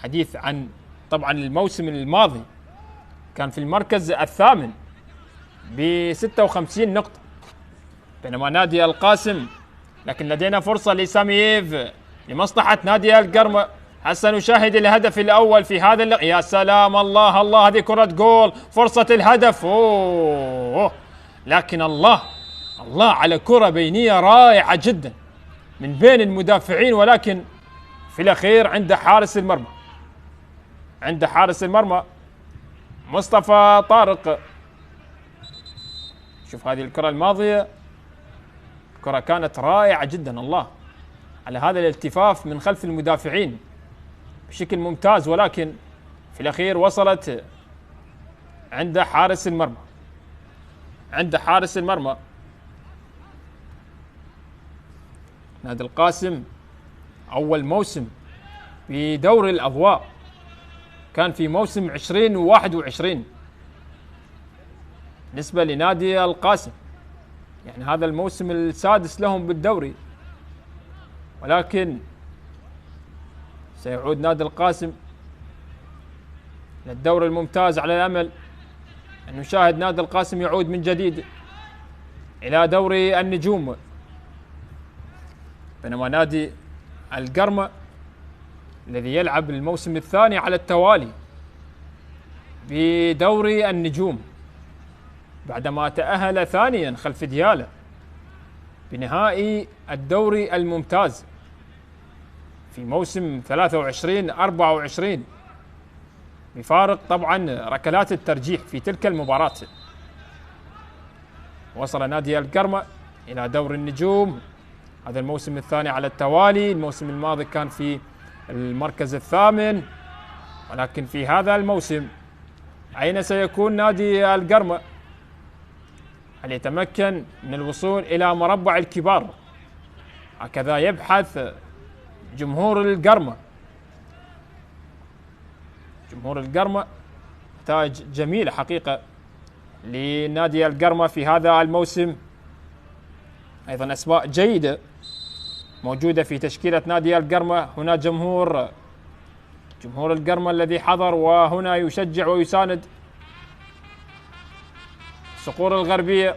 حديث عن طبعا الموسم الماضي كان في المركز الثامن ب56 نقطة، بينما نادي القاسم لكن لدينا فرصة لسامييف لمصلحة نادي القرمة. هسه نشاهد الهدف الأول في هذا يا سلام، الله الله، هذه كرة جول، فرصة الهدف. لكن الله الله على كرة بينية رائعة جدا من بين المدافعين، ولكن في الأخير عند حارس المرمى، عند حارس المرمى مصطفى طارق. شوف هذه الكرة الماضية، الكرة كانت رائعة جدا، الله على هذا الالتفاف من خلف المدافعين بشكل ممتاز، ولكن في الأخير وصلت عند حارس المرمى، عند حارس المرمى. نادي القاسم أول موسم في دوري الأضواء كان في موسم 2021 بالنسبة لنادي القاسم، يعني هذا الموسم السادس لهم بالدوري، ولكن سيعود نادي القاسم للدوري الممتاز على الأمل أن نشاهد نادي القاسم يعود من جديد إلى دوري النجوم، بينما نادي القرمة الذي يلعب الموسم الثاني على التوالي بدوري النجوم بعدما تأهل ثانيا خلف ديالى بنهائي الدوري الممتاز في موسم 23-24 بفارق طبعا ركلات الترجيح في تلك المباراة. وصل نادي القرمة إلى دوري النجوم هذا الموسم الثاني على التوالي، الموسم الماضي كان في المركز الثامن، ولكن في هذا الموسم أين سيكون نادي القرمة؟ هل يتمكن من الوصول إلى مربع الكبار؟ هكذا يبحث جمهور القرمة. جمهور القرمة نتائج جميلة حقيقة لنادي القرمة في هذا الموسم، أيضا أسماء جيدة موجودة في تشكيلة نادي القرمة. هنا جمهور القرمة الذي حضر وهنا يشجع ويساند صقور الغربية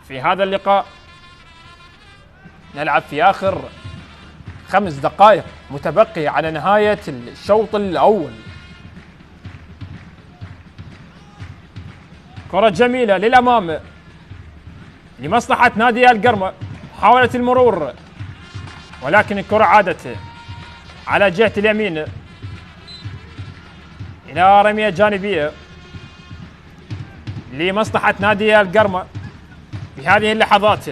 في هذا اللقاء. نلعب في آخر 5 دقائق متبقية على نهاية الشوط الأول. كرة جميلة للأمام لمصلحة نادي القرمة، محاولة المرور ولكن الكرة عادت على جهة اليمين إلى رمية جانبية لمصلحة نادي القرمة. في هذه اللحظات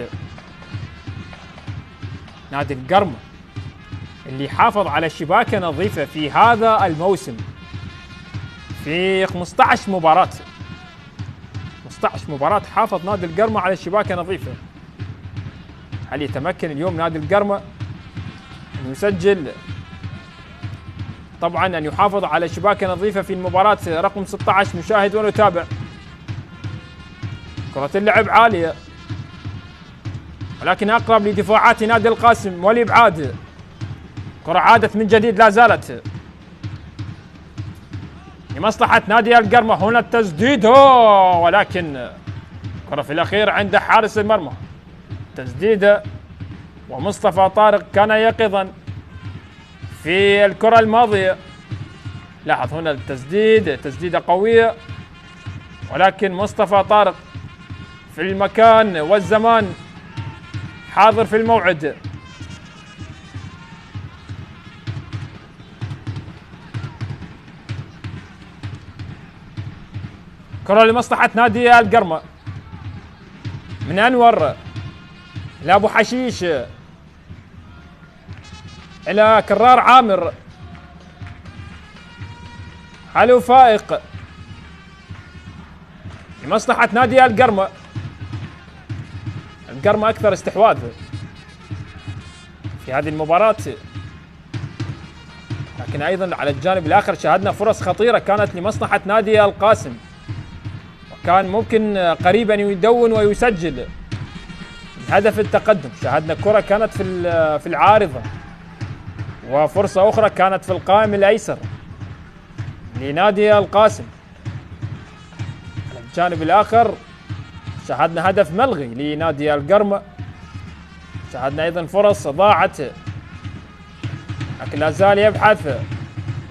نادي القرمة اللي حافظ على شباك نظيفة في هذا الموسم في 15 مباراة، 15 مباراة حافظ نادي القرمة على شباك نظيفة. هل يتمكن اليوم نادي القرمة أن يسجل طبعا أن يحافظ على شباك نظيفة في المباراة رقم 16؟ نشاهد ونتابع. كرة اللعب عالية ولكن أقرب لدفاعات نادي القاسم والإبعاد. كرة عادت من جديد، لا زالت لمصلحة نادي القرمة. هنا التسديد ولكن كرة في الأخير عند حارس المرمى. تسديدة، ومصطفى طارق كان يقظا في الكرة الماضية. لاحظ هنا التسديد، تسديدة قوية، ولكن مصطفى طارق في المكان والزمان، حاضر في الموعد. كرة لمصلحة نادي القرمة من أنور لأبو حشيش إلى كرار عامر. حلو فائق لمصلحة نادي القرمة. القرمة أكثر استحواذ في هذه المباراة، لكن أيضا على الجانب الآخر شاهدنا فرص خطيرة كانت لمصلحة نادي القاسم، وكان ممكن قريبا يدون ويسجل هدف التقدم. شاهدنا كرة كانت في العارضة، وفرصة أخرى كانت في القائم الأيسر لنادي القاسم. على الجانب الآخر شاهدنا هدف ملغي لنادي القرمة. شاهدنا أيضا فرص ضاعت، لكن لا زال يبحث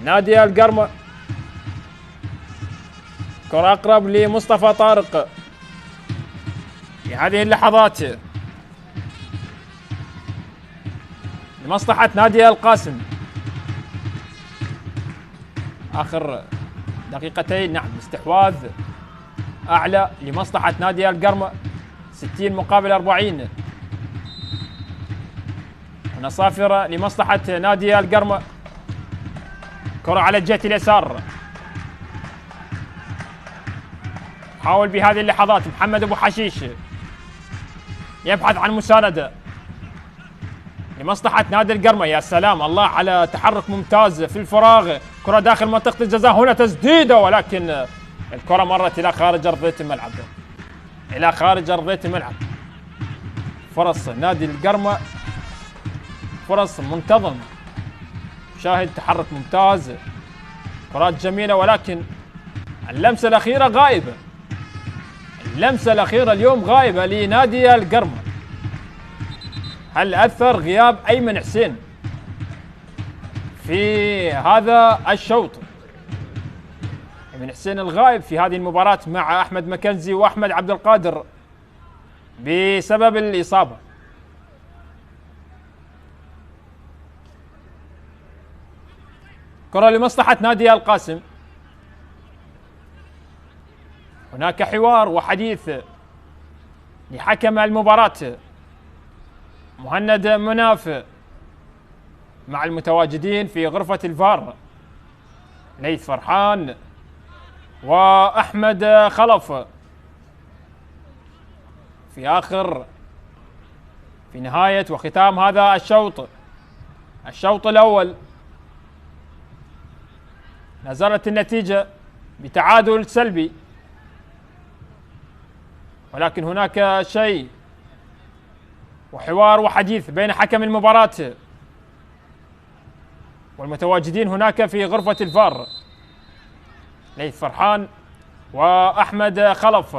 نادي القرمة. كرة أقرب لمصطفى طارق في هذه اللحظات لمصلحة نادي القاسم. آخر دقيقتين، نعم، استحواذ أعلى لمصلحة نادي القرمة، 60 مقابل 40. هنا صافرة لمصلحة نادي القرمة. كرة على الجهة اليسار، حاول بهذه اللحظات محمد أبو حشيش يبحث عن مساندة لمصلحة نادي القرمة. يا سلام، الله على تحرك ممتاز في الفراغ. كرة داخل منطقة الجزاء، هنا تسديدة، ولكن الكرة مرت إلى خارج أرضية الملعب، إلى خارج أرضية الملعب. فرص نادي القرمة فرص منتظمة، شاهد تحرك ممتاز، كرات جميلة، ولكن اللمسة الأخيرة غائبة. اللمسة الأخيرة اليوم غائبة لنادي القرمة. هل أثر غياب أيمن حسين في هذا الشوط؟ أيمن حسين الغائب في هذه المباراة مع أحمد مكنزي وأحمد عبد القادر بسبب الإصابة. كرة لمصلحة نادي القاسم. هناك حوار وحديث لحكم المباراة مهند مناف مع المتواجدين في غرفة الفار، ليث فرحان وأحمد خلف. في نهاية وختام هذا الشوط الأول، نزلت النتيجة بتعادل سلبي، ولكن هناك شيء وحوار وحديث بين حكم المباراة والمتواجدين هناك في غرفة الفار، ليث فرحان وأحمد خلف.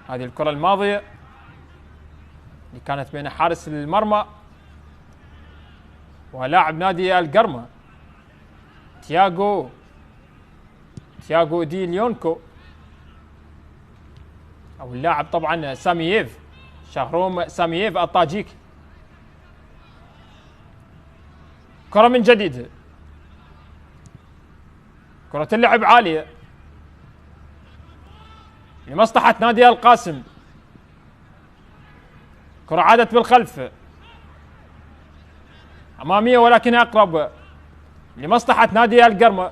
هذه الكرة الماضية اللي كانت بين حارس المرمى ولاعب نادي القرمة تياغو دي ليونكو، أو اللاعب طبعا سامييف، شهروم سامييف الطاجيكي. كرة من جديد، كرة اللعب عالية لمصلحة نادي القاسم. كرة عادت بالخلف أمامية، ولكن أقرب لمصلحة نادي القرمة.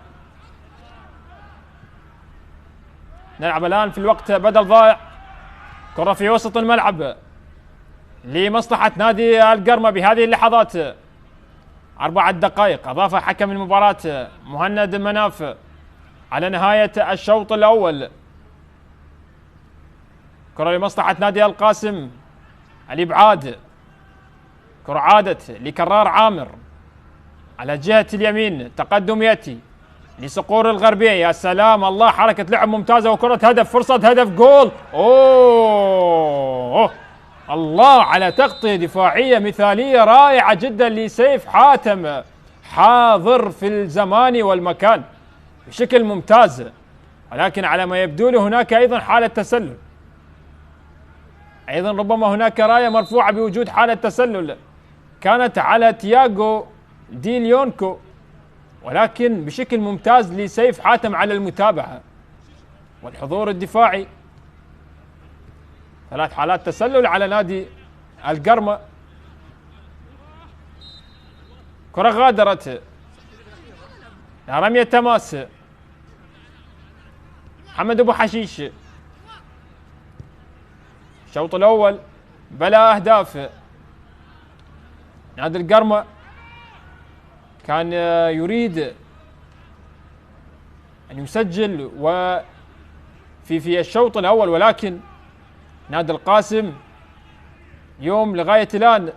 نلعب الآن في الوقت بدل ضائع. كرة في وسط الملعب لمصلحة نادي القرمة بهذه اللحظات. 4 دقائق أضاف حكم المباراة مهند مناف على نهاية الشوط الأول. كرة لمصلحة نادي القاسم، الإبعاد. كرة عادت لكرار عامر على جهة اليمين، تقدم يأتي لصقور الغربية. يا سلام، الله، حركة لعب ممتازة وكرة هدف، فرصة هدف، جول. أوه الله، على تغطية دفاعية مثالية رائعة جدا لسيف حاتم، حاضر في الزمان والمكان بشكل ممتاز. ولكن على ما يبدو لي هناك أيضا حالة تسلل، أيضا ربما هناك راية مرفوعة بوجود حالة تسلل كانت على تياغو دي ليونكو، ولكن بشكل ممتاز لسيف حاتم على المتابعة والحضور الدفاعي. 3 حالات تسلل على نادي القرمة. كرة غادرت، رمية تماس، محمد أبو حشيش. الشوط الأول بلا أهداف. نادي القرمة كان يريد أن يسجل في الشوط الأول، ولكن نادي القاسم اليوم لغاية الآن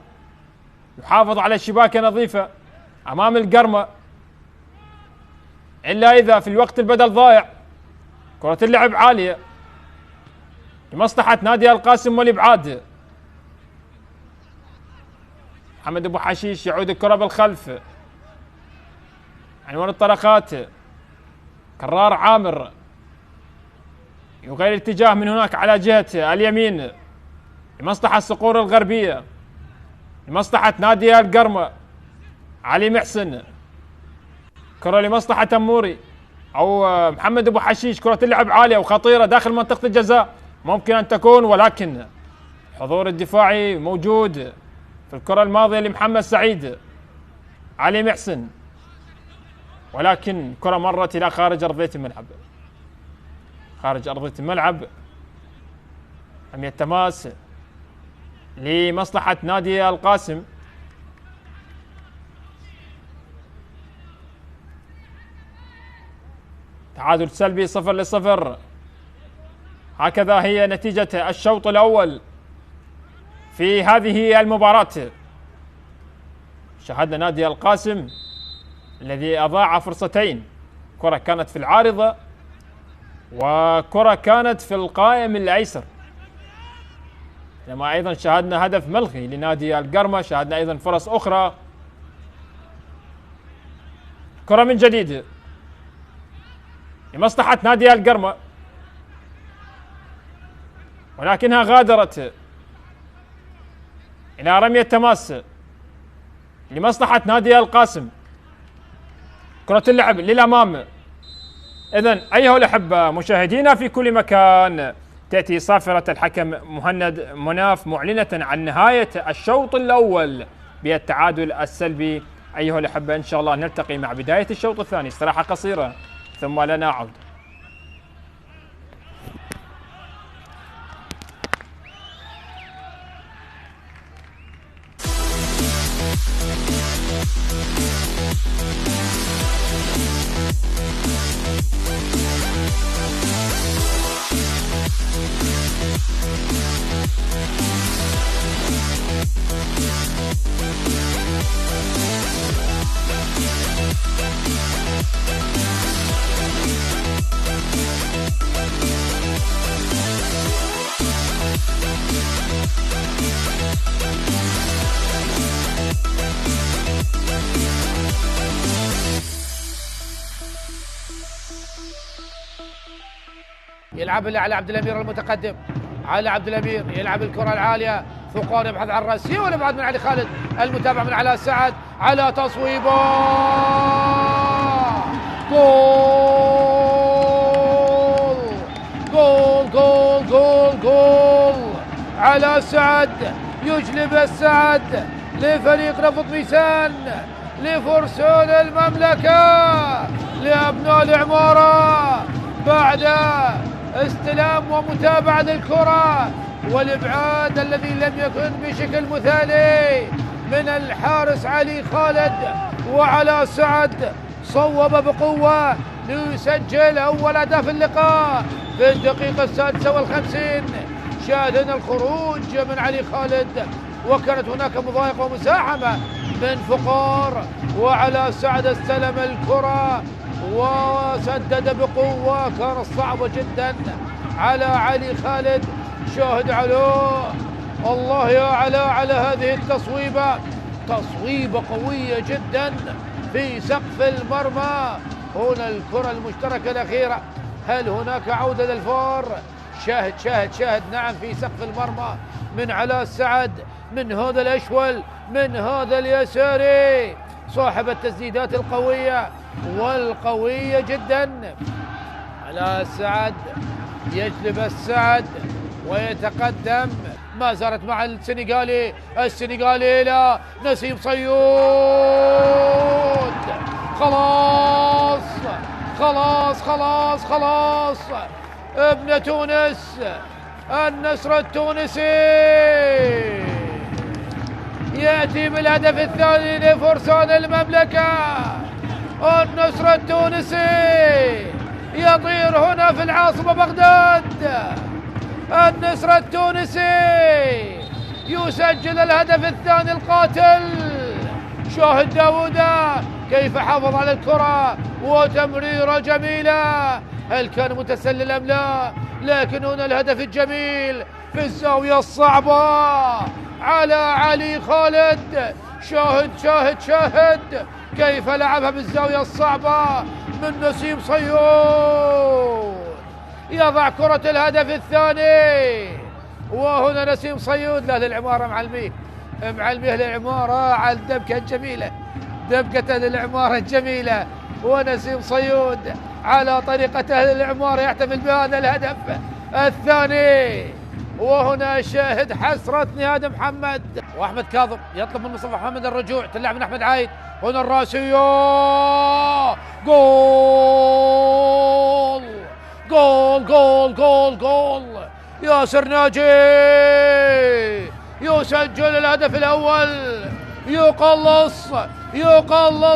يحافظ على الشباكة نظيفة أمام القرمة، إلا إذا في الوقت البدل ضايع. كرة اللعب عالية لمصلحة نادي القاسم والإبعاد. محمد أبو حشيش يعود الكرة بالخلف، عنوان الطلقات كرار عامر يغير الاتجاه من هناك على جهة اليمين لمصلحة الصقور الغربية، لمصلحة نادي القرمة. علي محسن، كرة لمصلحة تموري أو محمد أبو حشيش. كرة اللعب عالية وخطيرة داخل منطقة الجزاء، ممكن أن تكون، ولكن الحضور الدفاعي موجود في الكرة الماضية لمحمد سعيد. علي محسن، ولكن كرة مرت إلى خارج أرضية الملعب، خارج أرضية الملعب. رمية تماس لمصلحة نادي القاسم. تعادل سلبي 0-0. هكذا هي نتيجة الشوط الأول في هذه المباراة. شاهدنا نادي القاسم الذي أضاع فرصتين، كرة كانت في العارضة وكرة كانت في القائم الأيسر. لما أيضا شاهدنا هدف ملغي لنادي القرمة، شاهدنا أيضا فرص أخرى. كرة من جديد لمصلحة نادي القرمة، ولكنها غادرت إلى رمية تماس لمصلحة نادي القاسم. كرة اللعب للأمام. إذن أيها الأحبة مشاهدينا في كل مكان، تأتي صافرة الحكم مهند مناف معلنة عن نهاية الشوط الأول بالتعادل السلبي. أيها الأحبة إن شاء الله نلتقي مع بداية الشوط الثاني، استراحة قصيرة ثم لنا عودة. يلعب على عبد الامير المتقدم، على عبد الامير يلعب الكره العاليه، ثقار يبحث عن الراسيه والابعاد من علي خالد، المتابع من علاء سعد، على تصويبه، جول جول جول جول جول. علاء سعد يجلب السعد لفريق نفط ميسان، لفرسان المملكه، لابناء العماره، بعد استلام ومتابعة الكرة والإبعاد الذي لم يكن بشكل مثالي من الحارس علي خالد، وعلى سعد صوب بقوة ليسجل أول أهداف اللقاء في الدقيقة 56. شاهدنا الخروج من علي خالد، وكانت هناك مضايقة ومساحمة من فقار، وعلى سعد استلم الكرة وسدد بقوة، كانت صعبة جدا على علي خالد. شاهد علو، الله يا علاء على هذه التصويبة، تصويبة قوية جدا في سقف المرمى. هنا الكرة المشتركة الأخيرة، هل هناك عودة للفار؟ شاهد نعم في سقف المرمى من علاء السعد، من هذا الأشول، من هذا اليساري، صاحب التسديدات القوية والقوية جدا. علاء السعد يجلب السعد ويتقدم، ما زالت مع السنغالي إلى نسيم صيود. خلاص ابن تونس، النصر التونسي يأتي بالهدف الثاني لفرسان المملكة. النصر التونسي يطير هنا في العاصمة بغداد. النصر التونسي يسجل الهدف الثاني القاتل. شاهد داوودة كيف حافظ على الكرة وتمريرة جميلة، هل كان متسلل أم لا؟ لكن هنا الهدف الجميل في الزاوية الصعبة على علي خالد. شاهد كيف لعبها بالزاوية الصعبة من نسيم صيود، يضع كرة الهدف الثاني. وهنا نسيم صيود له للعمارة معلميه للعمارة على الدبكة الجميلة، دبكة للعمارة الجميلة. ونسيم صيود على طريقة أهل العمارة يحتفل بهذا الهدف الثاني. وهنا شاهد حسرتني هذا محمد، واحمد كاظم يطلب من مصطفى محمد الرجوع، تلعب من احمد عايد. هنا الراسية، جول ياسر ناجي يسجل الهدف الأول.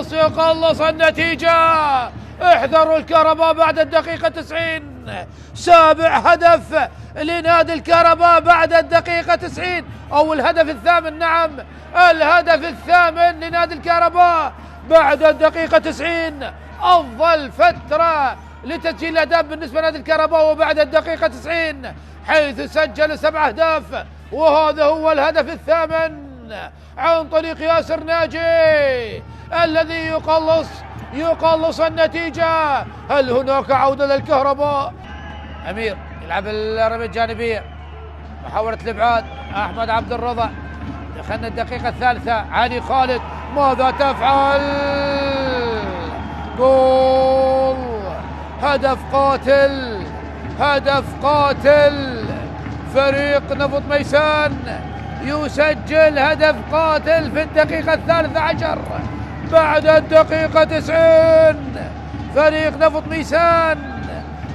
يقلص النتيجة. احذروا الكهرباء بعد الدقيقة 90. سابع هدف لنادي الكهرباء بعد الدقيقة 90، أو الهدف الثامن. نعم، الهدف الثامن لنادي الكهرباء بعد الدقيقة 90. أفضل فترة لتسجيل الأهداف بالنسبة لنادي الكهرباء وبعد الدقيقة 90، حيث سجل 7 أهداف، وهذا هو الهدف الثامن عن طريق ياسر ناجي الذي يقلص النتيجة. هل هناك عودة للكهرباء؟ أمير يلعب الرمية الجانبية، محاولة الإبعاد. أحمد عبد الرضا، دخلنا الدقيقة الثالثة. علي خالد ماذا تفعل؟ جول، هدف قاتل. فريق نفط ميسان يسجل هدف قاتل في الدقيقة 13 بعد الدقيقة 90. فريق نفط ميسان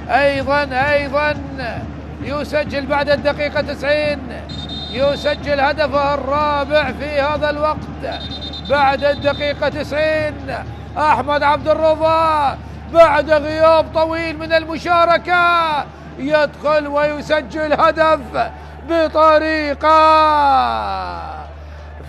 أيضا يسجل بعد الدقيقة 90، يسجل هدفه الرابع في هذا الوقت بعد الدقيقة 90. أحمد عبد الرضا بعد غياب طويل من المشاركة يدخل ويسجل هدف بطريقة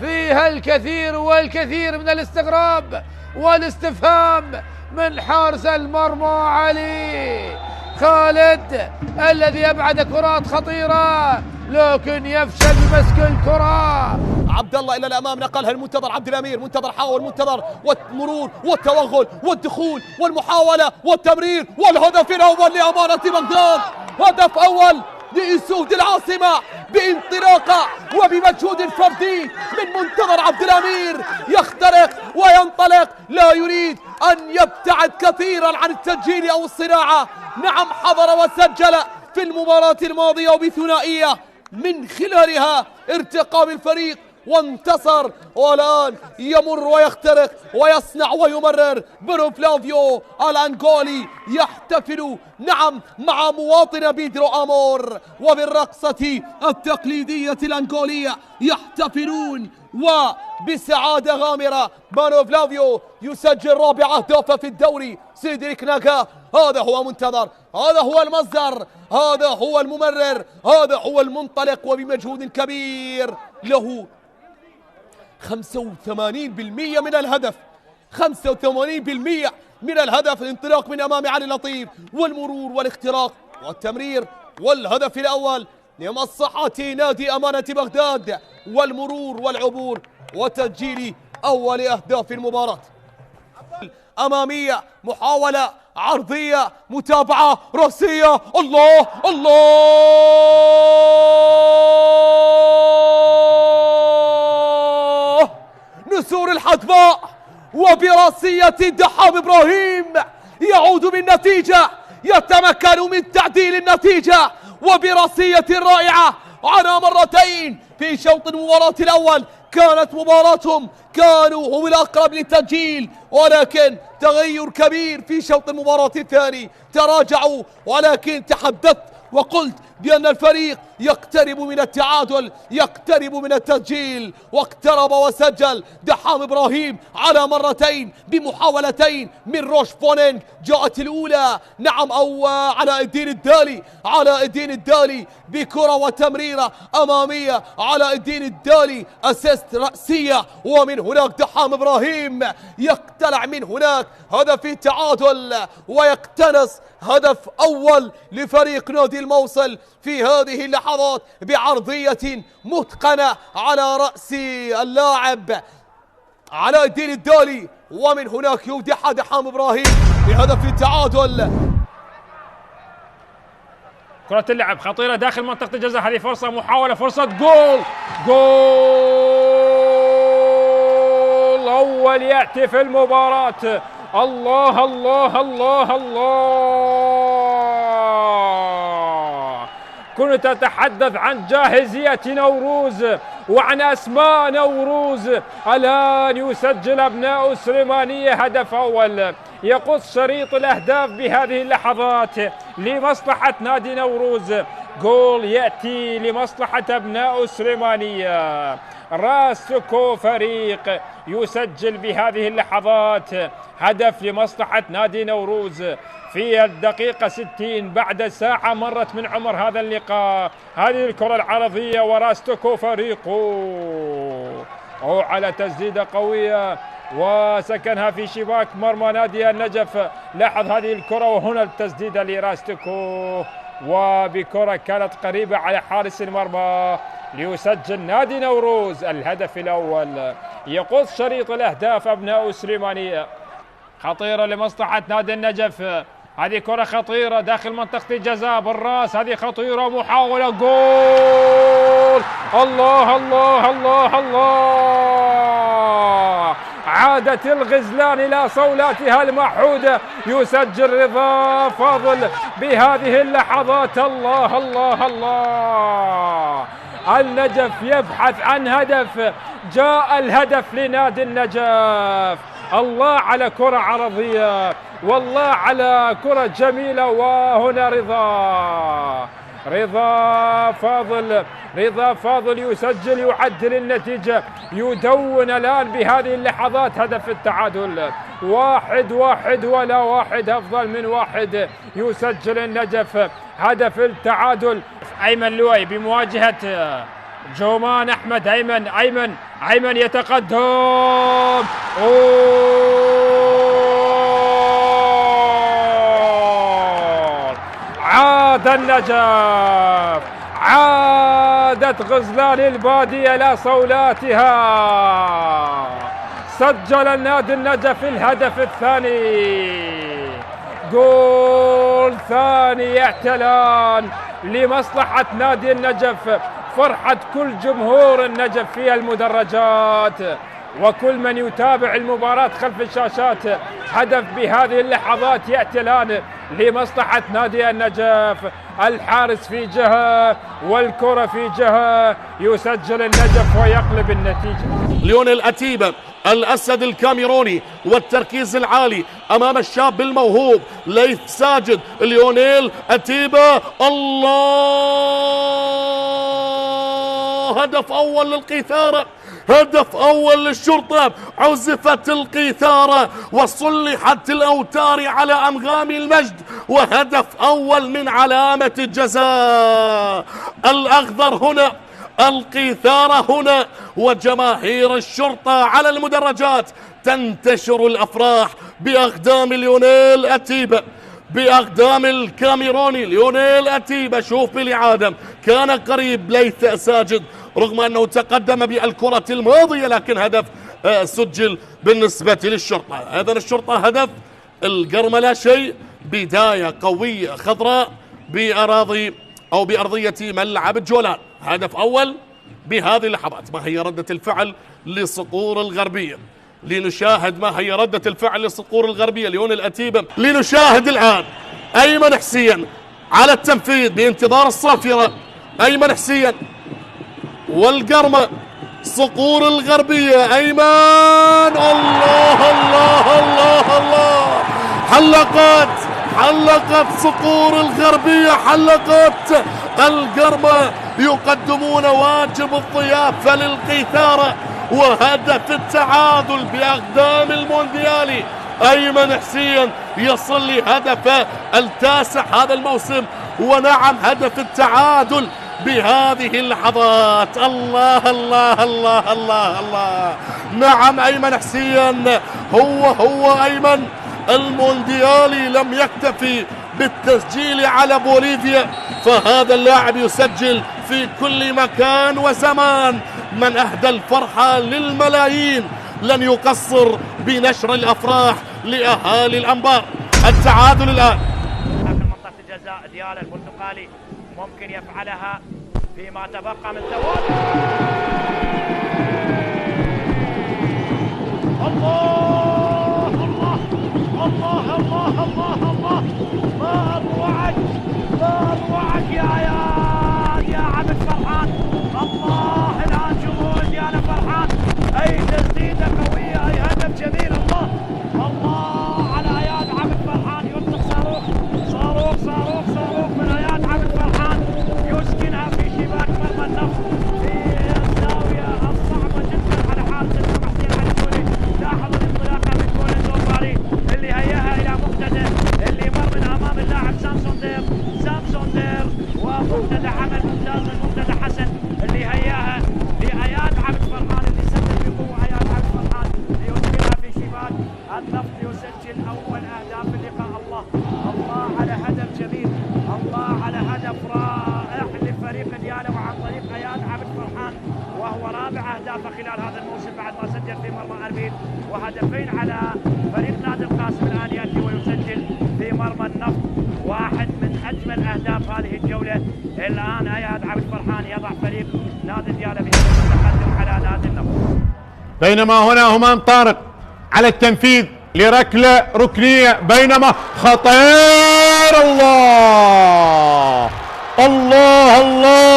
فيها الكثير والكثير من الاستغراب والاستفهام من حارس المرمى علي خالد الذي أبعد كرات خطيرة لكن يفشل بمسك الكرة. عبد الله الى الامام، نقلها المنتظر عبد الامير، منتظر والمرور والتوغل والدخول والمحاوله والتمرير والهدف الاول لامانه بغداد. هدف اول لاسود العاصمه بانطلاقه وبمجهود فردي من منتظر عبد الامير، يخترق وينطلق، لا يريد ان يبتعد كثيرا عن التسجيل او الصناعه. نعم، حضر وسجل في المباراه الماضيه وبثنائيه من خلالها ارتقاء بالفريق وانتصر، والآن يمر ويخترق ويصنع ويمرر. برو فلافيو الأنغولي يحتفل نعم مع مواطن بيدرو أمور، وبالرقصة التقليدية الأنغولية يحتفلون وبسعادة غامرة. برو فلافيو يسجل رابع أهدافه في الدوري. سيدريك ناكا، هذا هو منتظر، هذا هو المصدر، هذا هو الممرر، هذا هو المنطلق، وبمجهود كبير له 85% من الهدف، 85% من الهدف. الانطلاق من أمام علي لطيف والمرور والاختراق والتمرير والهدف الأول لمصلحة نادي أمانة بغداد، والمرور والعبور وتسجيل أول أهداف المباراة. أمامية، محاولة عرضية، متابعة رأسية، الله الله، نسور الحدباء وبراسية دحام إبراهيم يعود بالنتيجة، يتمكن من تعديل النتيجة وبراسية رائعة على مرتين في شوط المباراة الأول. كانت مباراتهم كانوا هم الأقرب للتسجيل، ولكن تغير كبير في شوط المباراة الثاني، تراجعوا، ولكن تحدثت وقلت بأن الفريق يقترب من التعادل، يقترب من التسجيل، واقترب وسجل دحام إبراهيم على مرتين بمحاولتين من روش بونينغ. جاءت الأولى نعم أو علاء الدين الدالي، علاء الدين الدالي بكرة وتمريرة أمامية، علاء الدين الدالي أسيست رأسية، ومن هناك دحام إبراهيم يقتلع من هناك هدف التعادل ويقتنص هدف أول لفريق نادي الموصل في هذه اللحظات بعرضية متقنة على رأس اللاعب علاء الدين الدالي، ومن هناك يودع دحام إبراهيم بهدف التعادل. كرة اللعب خطيرة داخل منطقة الجزاء، هذه فرصة، محاولة، فرصة، جول، جول أول يأتي في المباراة. الله الله الله الله، كنت أتحدث عن جاهزية نوروز وعن أسماء نوروز. الآن يسجل أبناء السليمانية هدف أول يقص شريط الأهداف بهذه اللحظات لمصلحة نادي نوروز. جول يأتي لمصلحة أبناء السليمانية. راستوكو فريق يسجل بهذه اللحظات هدف لمصلحة نادي نوروز في الدقيقة 60 بعد ساعة مرت من عمر هذا اللقاء. هذه الكرة العرضية وراستوكو فريقه على تسديدة قوية وسكنها في شباك مرمى نادي النجف. لاحظ هذه الكرة وهنا التسديدة لراستوكو، وبكرة كانت قريبة على حارس المرمى ليسجل نادي نوروز الهدف الأول يقص شريط الأهداف أبناء سليمانية. خطيرة لمصلحة نادي النجف، هذه كرة خطيرة داخل منطقة الجزاء بالراس، هذه خطيرة، محاولة، جول، الله الله الله الله، عادت الغزلان إلى صولاتها المعهودة، يسجل رضا فاضل بهذه اللحظات. الله الله الله، النجف يبحث عن هدف، جاء الهدف لنادي النجف. الله على كرة عرضية، والله على كرة جميلة، وهنا رضا فاضل يسجل، يعدل النتيجة، يدون الآن بهذه اللحظات هدف التعادل. 1-1 ولا واحد أفضل من واحد، يسجل النجف هدف التعادل. أيمن لوي بمواجهة جومان أحمد. أيمن يتقدم، عاد النجف، عادت غزلان البادية إلى صولاتها، سجل النادي النجف الهدف الثاني، جول ثاني يأتي الآن لمصلحة نادي النجف. فرحة كل جمهور النجف في المدرجات وكل من يتابع المباراة خلف الشاشات. هدف بهذه اللحظات يأتي الآن لمصلحة نادي النجف، الحارس في جهة والكرة في جهة، يسجل النجف ويقلب النتيجة. ليونيل أتيبة الأسد الكاميروني والتركيز العالي أمام الشاب الموهوب ليث ساجد. ليونيل أتيبة، الله، هدف أول للقيثارة، هدف أول للشرطة. عزفت القيثارة وصلحت الأوتار على أنغام المجد، وهدف أول من علامة الجزاء. الأخضر هنا، القيثارة هنا، وجماهير الشرطة على المدرجات تنتشر الأفراح بأقدام ليونيل أتيبا، بأقدام الكاميروني ليونيل أتيبا. شوف بيلي عادم كان قريب ليث ساجد رغم أنه تقدم بالكرة الماضية، لكن هدف سجل بالنسبة للشرطة. إذن الشرطة هدف، القرمة لا شيء. بداية قوية خضراء بأراضي أو بأرضية ملعب جولان. هدف أول بهذه اللحظات. ما هي ردة الفعل لصقور الغربية؟ لنشاهد ما هي ردة الفعل لصقور الغربية ليونيل أتيبا. لنشاهد الآن أيمن حسين على التنفيذ بانتظار الصافرة. أيمن حسين والقرمة، صقور الغربية. أيمن، الله الله الله الله، حلقت صقور الغربية، حلقت القرمة، يقدمون واجب الضيافة للقيثارة وهدف التعادل بأقدام المونديالي. أيمن حسين يصل لهدفه التاسع هذا الموسم، ونعم هدف التعادل بهذه اللحظات. الله الله الله الله الله، نعم أيمن حسين هو أيمن. المونديالي لم يكتفي بالتسجيل على بوليفيا، فهذا اللاعب يسجل في كل مكان وزمان. من أهدى الفرحة للملايين لن يقصر بنشر الأفراح لأهالي الأنبار. التعادل الآن داخل منطقة الجزاء. ديالا البرتقالي ممكن يفعلها فيما تبقى من ثواني. الله الله الله الله الله الله، ما أروعك يا عبد فرحان. الله، الآن جمهور ديالا فرحان. أي تسديدة قوية، أي هدف جميل. الله على اياد عبد فرحان، يطلق صاروخ من اياد عبد فرحان، يسكنها في شباك مرمى النفط في الزاويه الصعبه جدا على حارس المحسن العنزوني. لاحظوا الانطلاقه من جول الدوباري اللي هياها الى مقتدى، اللي مر من امام اللاعب سامسون دير ومقتدى عمل ممتاز من مقتدى حسن اللي هياها لاياد عبد فرحان، اللي سدد بقوه اياد عبد فرحان ليسكنها في شباك النفط، يسجل اول اهداف اللقاء. الله على هدف جميل، الله على هدف رائع لفريق ديالا وعن طريق اياد عبد فرحان، وهو رابع اهدافه خلال هذا الموسم بعد ما سجل في مرمى اربيل، وهدفين على فريق نادي القاسم. الان ياتي ويسجل في مرمى النفط واحد من اجمل اهداف هذه الجوله. الان اياد عبد فرحان يضع فريق نادي ديالا بهدف التقدم على نادي النفط. بينما هنا همام طارق على التنفيذ لركلة ركنية، بينما خطير. الله الله الله،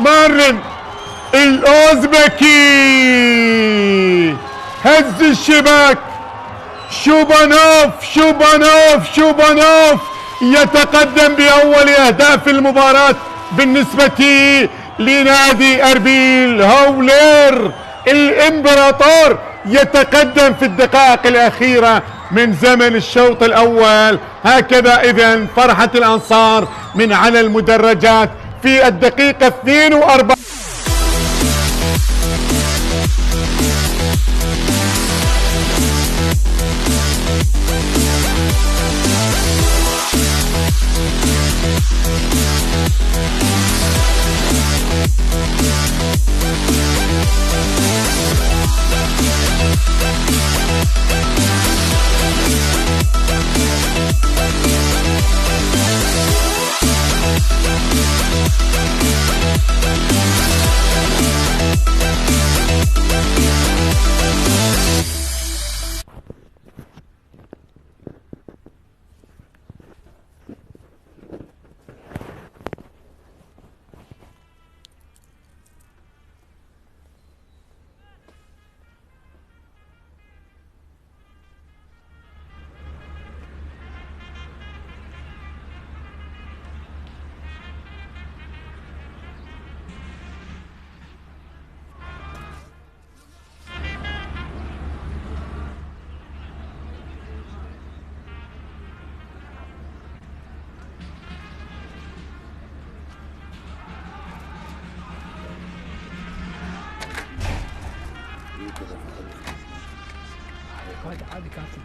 مارلين الأوزبكي هز الشباك. شوبانوف يتقدم بأول أهداف المباراة بالنسبة لنادي أربيل. هولير الإمبراطور يتقدم في الدقائق الأخيرة من زمن الشوط الأول. هكذا إذن فرحة الأنصار من على المدرجات في الدقيقة 42. عادي كاتب.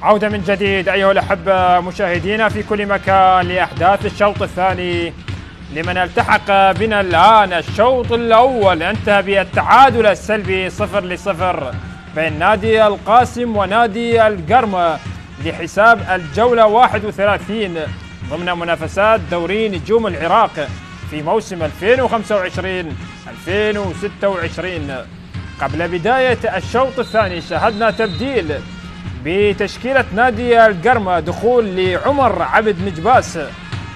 عودة من جديد أيها الأحبة مشاهدينا في كل مكان لأحداث الشوط الثاني لمن التحق بنا الآن. الشوط الأول انتهى بالتعادل السلبي 0-0 بين نادي القاسم ونادي القرمة لحساب الجولة 31 ضمن منافسات دوري نجوم العراق في موسم 2025-2026. قبل بداية الشوط الثاني شاهدنا تبديل بتشكيلة نادي القرمة، دخول لعمر عبد مجباس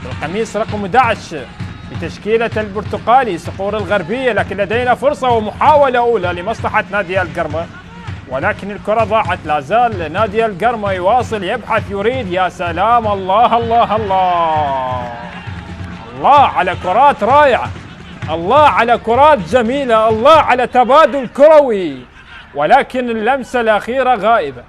بالقميص رقم 11 بتشكيلة البرتقالي صقور الغربية، لكن لدينا فرصة ومحاولة أولى لمصلحة نادي القرمة ولكن الكرة ضاعت. لا زال نادي القرمة يواصل يبحث يريد. يا سلام، الله الله الله الله على كرات رائعة، الله على كرات جميلة، الله على تبادل كروي، ولكن اللمسة الأخيرة غائبة،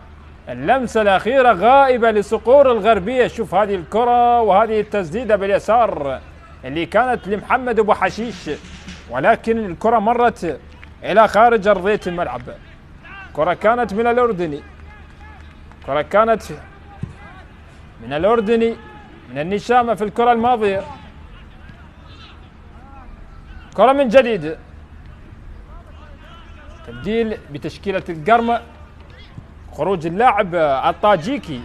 اللمسة الأخيرة غائبة لصقور الغربية. شوف هذه الكرة وهذه التسديدة باليسار اللي كانت لمحمد أبو حشيش، ولكن الكرة مرت إلى خارج أرضية الملعب. كرة كانت من الأردني، كرة كانت من الأردني من النشامة في الكرة الماضية. كرة من جديد، تبديل بتشكيلة القرمة، خروج اللاعب الطاجيكي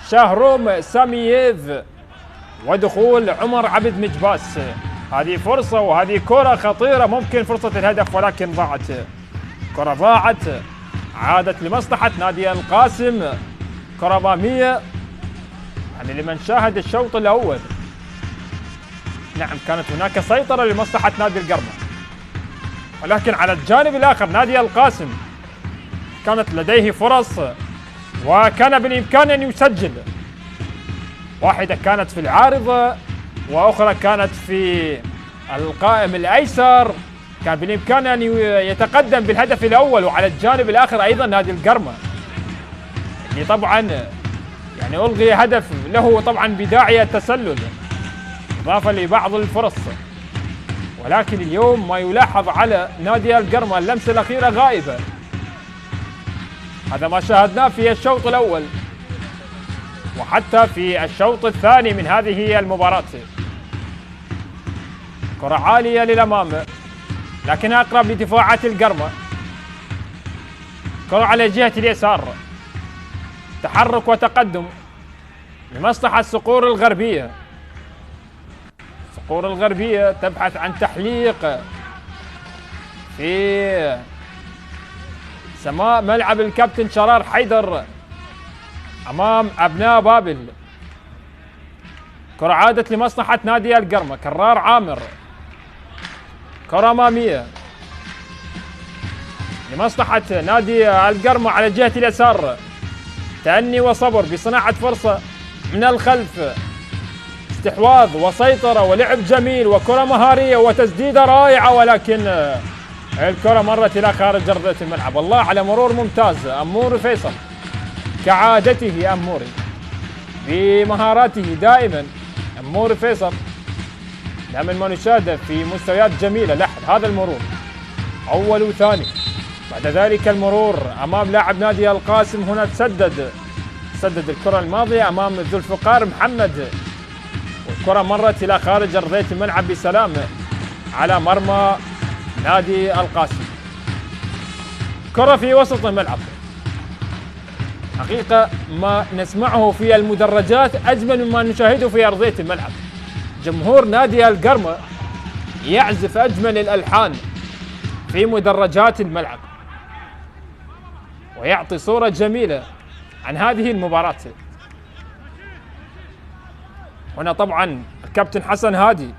شاهروم سامييف ودخول عمر عبد مجباس. هذه فرصة وهذه كرة خطيرة، ممكن فرصة الهدف ولكن ضاعت. كرة ضاعت، عادت لمصلحة نادي القاسم. كرة أمامية يعني لمن شاهد الشوط الأول، نعم كانت هناك سيطرة لمصلحة نادي القرمة، ولكن على الجانب الآخر نادي القاسم كانت لديه فرص وكان بالإمكان أن يسجل. واحدة كانت في العارضة وأخرى كانت في القائم الأيسر، كان بالإمكان أن يتقدم بالهدف الأول. وعلى الجانب الآخر أيضا نادي القرمة اللي طبعا يعني ألغي هدف له طبعا بداعي التسلل إضافة لبعض الفرص، ولكن اليوم ما يلاحظ على نادي القرمة اللمسة الأخيرة غائبة. هذا ما شاهدناه في الشوط الأول وحتى في الشوط الثاني من هذه المباراة. كرة عالية للأمام لكنها أقرب لدفاعات القرمة. كرة على جهة اليسار، تحرك وتقدم لمصلحة الصقور الغربية. الصقور الغربية تبحث عن تحليق في سماء ملعب الكابتن شرار حيدر أمام أبناء بابل. كرة عادت لمصلحة نادي القرمة، كرار عامر. كرة أمامية لمصلحة نادي القرمة على جهة اليسار، تأني وصبر بصناعة فرصة من الخلف، استحواذ وسيطرة ولعب جميل وكرة مهارية وتسديدة رائعة، ولكن الكرة مرت إلى خارج أرضية الملعب. الله على مرور ممتاز أموري فيصل كعادته، أموري بمهاراته دائما. أموري فيصل دائما ما نشاهده في مستويات جميلة. لاحظ هذا المرور أول وثاني، بعد ذلك المرور أمام لاعب نادي القاسم. هنا سدد الكرة الماضية أمام ذو الفقار محمد، والكرة مرت إلى خارج أرضية الملعب بسلام على مرمى نادي القاسم. كرة في وسط الملعب، حقيقة ما نسمعه في المدرجات أجمل مما نشاهده في أرضية الملعب. جمهور نادي القرمة يعزف أجمل الألحان في مدرجات الملعب ويعطي صورة جميلة عن هذه المباراة. هنا طبعا الكابتن حسن هادي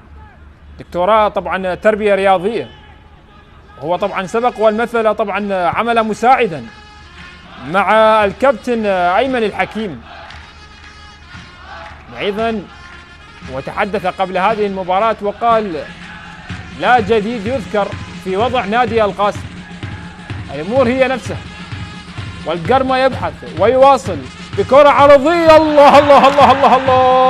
دكتوراه طبعا تربية رياضية، هو طبعا سبق والمثل طبعا عمل مساعدا مع الكابتن أيمن الحكيم. أيضا وتحدث قبل هذه المباراة وقال لا جديد يذكر في وضع نادي القاسم، الأمور هي نفسها، والقرمة يبحث ويواصل بكرة عرضية. الله الله الله الله الله،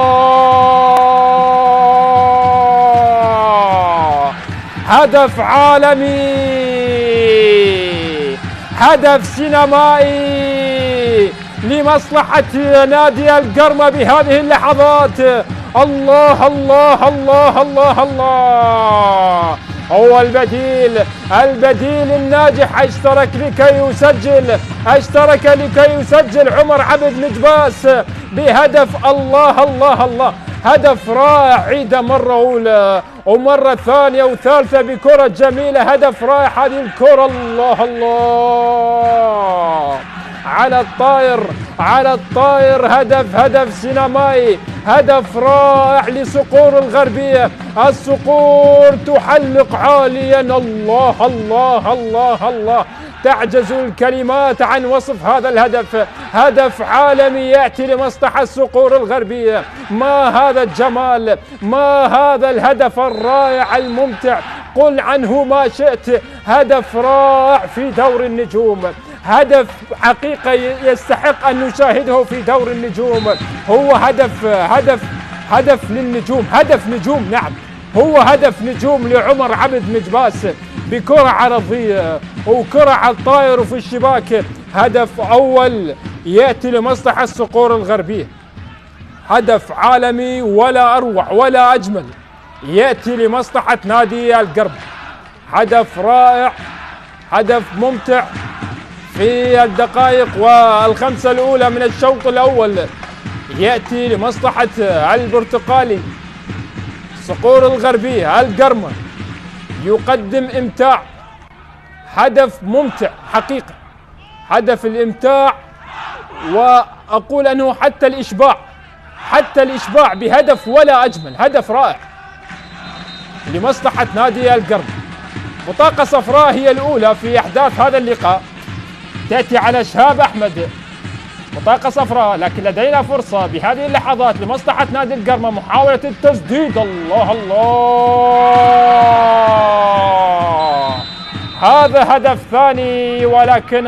هدف عالمي، هدف سينمائي لمصلحة نادي القرمة بهذه اللحظات. الله الله الله الله الله، هو البديل الناجح اشترك لكي يسجل عمر عبد مجباس بهدف. الله الله الله، هدف رائع، عيده مرة أولى ومرة ثانية وثالثة بكرة جميلة، هدف رائع هذه الكرة. الله الله، على الطائر هدف سينمائي، هدف رائع لصقور الغربية. الصقور تحلق عاليا. الله الله الله الله، تعجز الكلمات عن وصف هذا الهدف، هدف عالمي يأتي لمصلحة الصقور الغربية. ما هذا الجمال، ما هذا الهدف الرائع الممتع، قل عنه ما شئت. هدف رائع في دور النجوم، هدف حقيقة يستحق أن نشاهده في دور النجوم. هو هدف للنجوم، هدف نجوم، نعم هو هدف نجوم لعمر عبد مجباس بكرة عرضية وكرة على الطائر وفي الشباك. هدف أول يأتي لمصلحة الصقور الغربية، هدف عالمي ولا أروع ولا أجمل يأتي لمصلحة نادي القرمة. هدف رائع، هدف ممتع في الدقائق والخمسة الأولى من الشوط الأول يأتي لمصلحة البرتقالي. صقور الغربية القرمة يقدم إمتاع، هدف ممتع حقيقة، هدف الإمتاع، وأقول أنه حتى الإشباع بهدف ولا أجمل، هدف رائع لمصلحة نادي القرمة. بطاقة صفراء هي الأولى في أحداث هذا اللقاء، تأتي على شهاب أحمد، بطاقة صفراء. لكن لدينا فرصة بهذه اللحظات لمصلحة نادي القرمة، محاولة التسديد. الله الله، هذا هدف ثاني، ولكن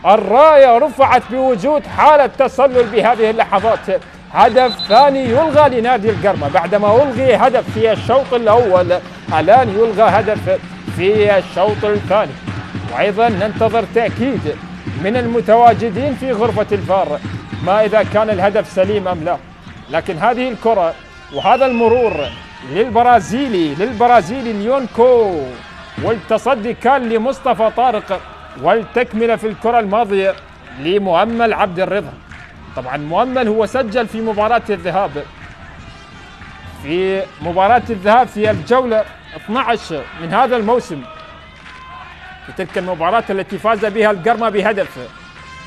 الراية رفعت بوجود حالة تسلل بهذه اللحظات. هدف ثاني يلغى لنادي القرمة بعدما ألغي هدف في الشوط الأول، الآن يلغى هدف في الشوط الثاني. وأيضا ننتظر تأكيد من المتواجدين في غرفة الفار ما إذا كان الهدف سليم أم لا. لكن هذه الكرة وهذا المرور للبرازيلي ليونكو، والتصدي كان لمصطفى طارق، والتكملة في الكرة الماضية لمؤمل عبد الرضا. طبعا مؤمل هو سجل في مباراة الذهاب في الجولة 12 من هذا الموسم، في تلك المباراة التي فاز بها القرمة بهدف.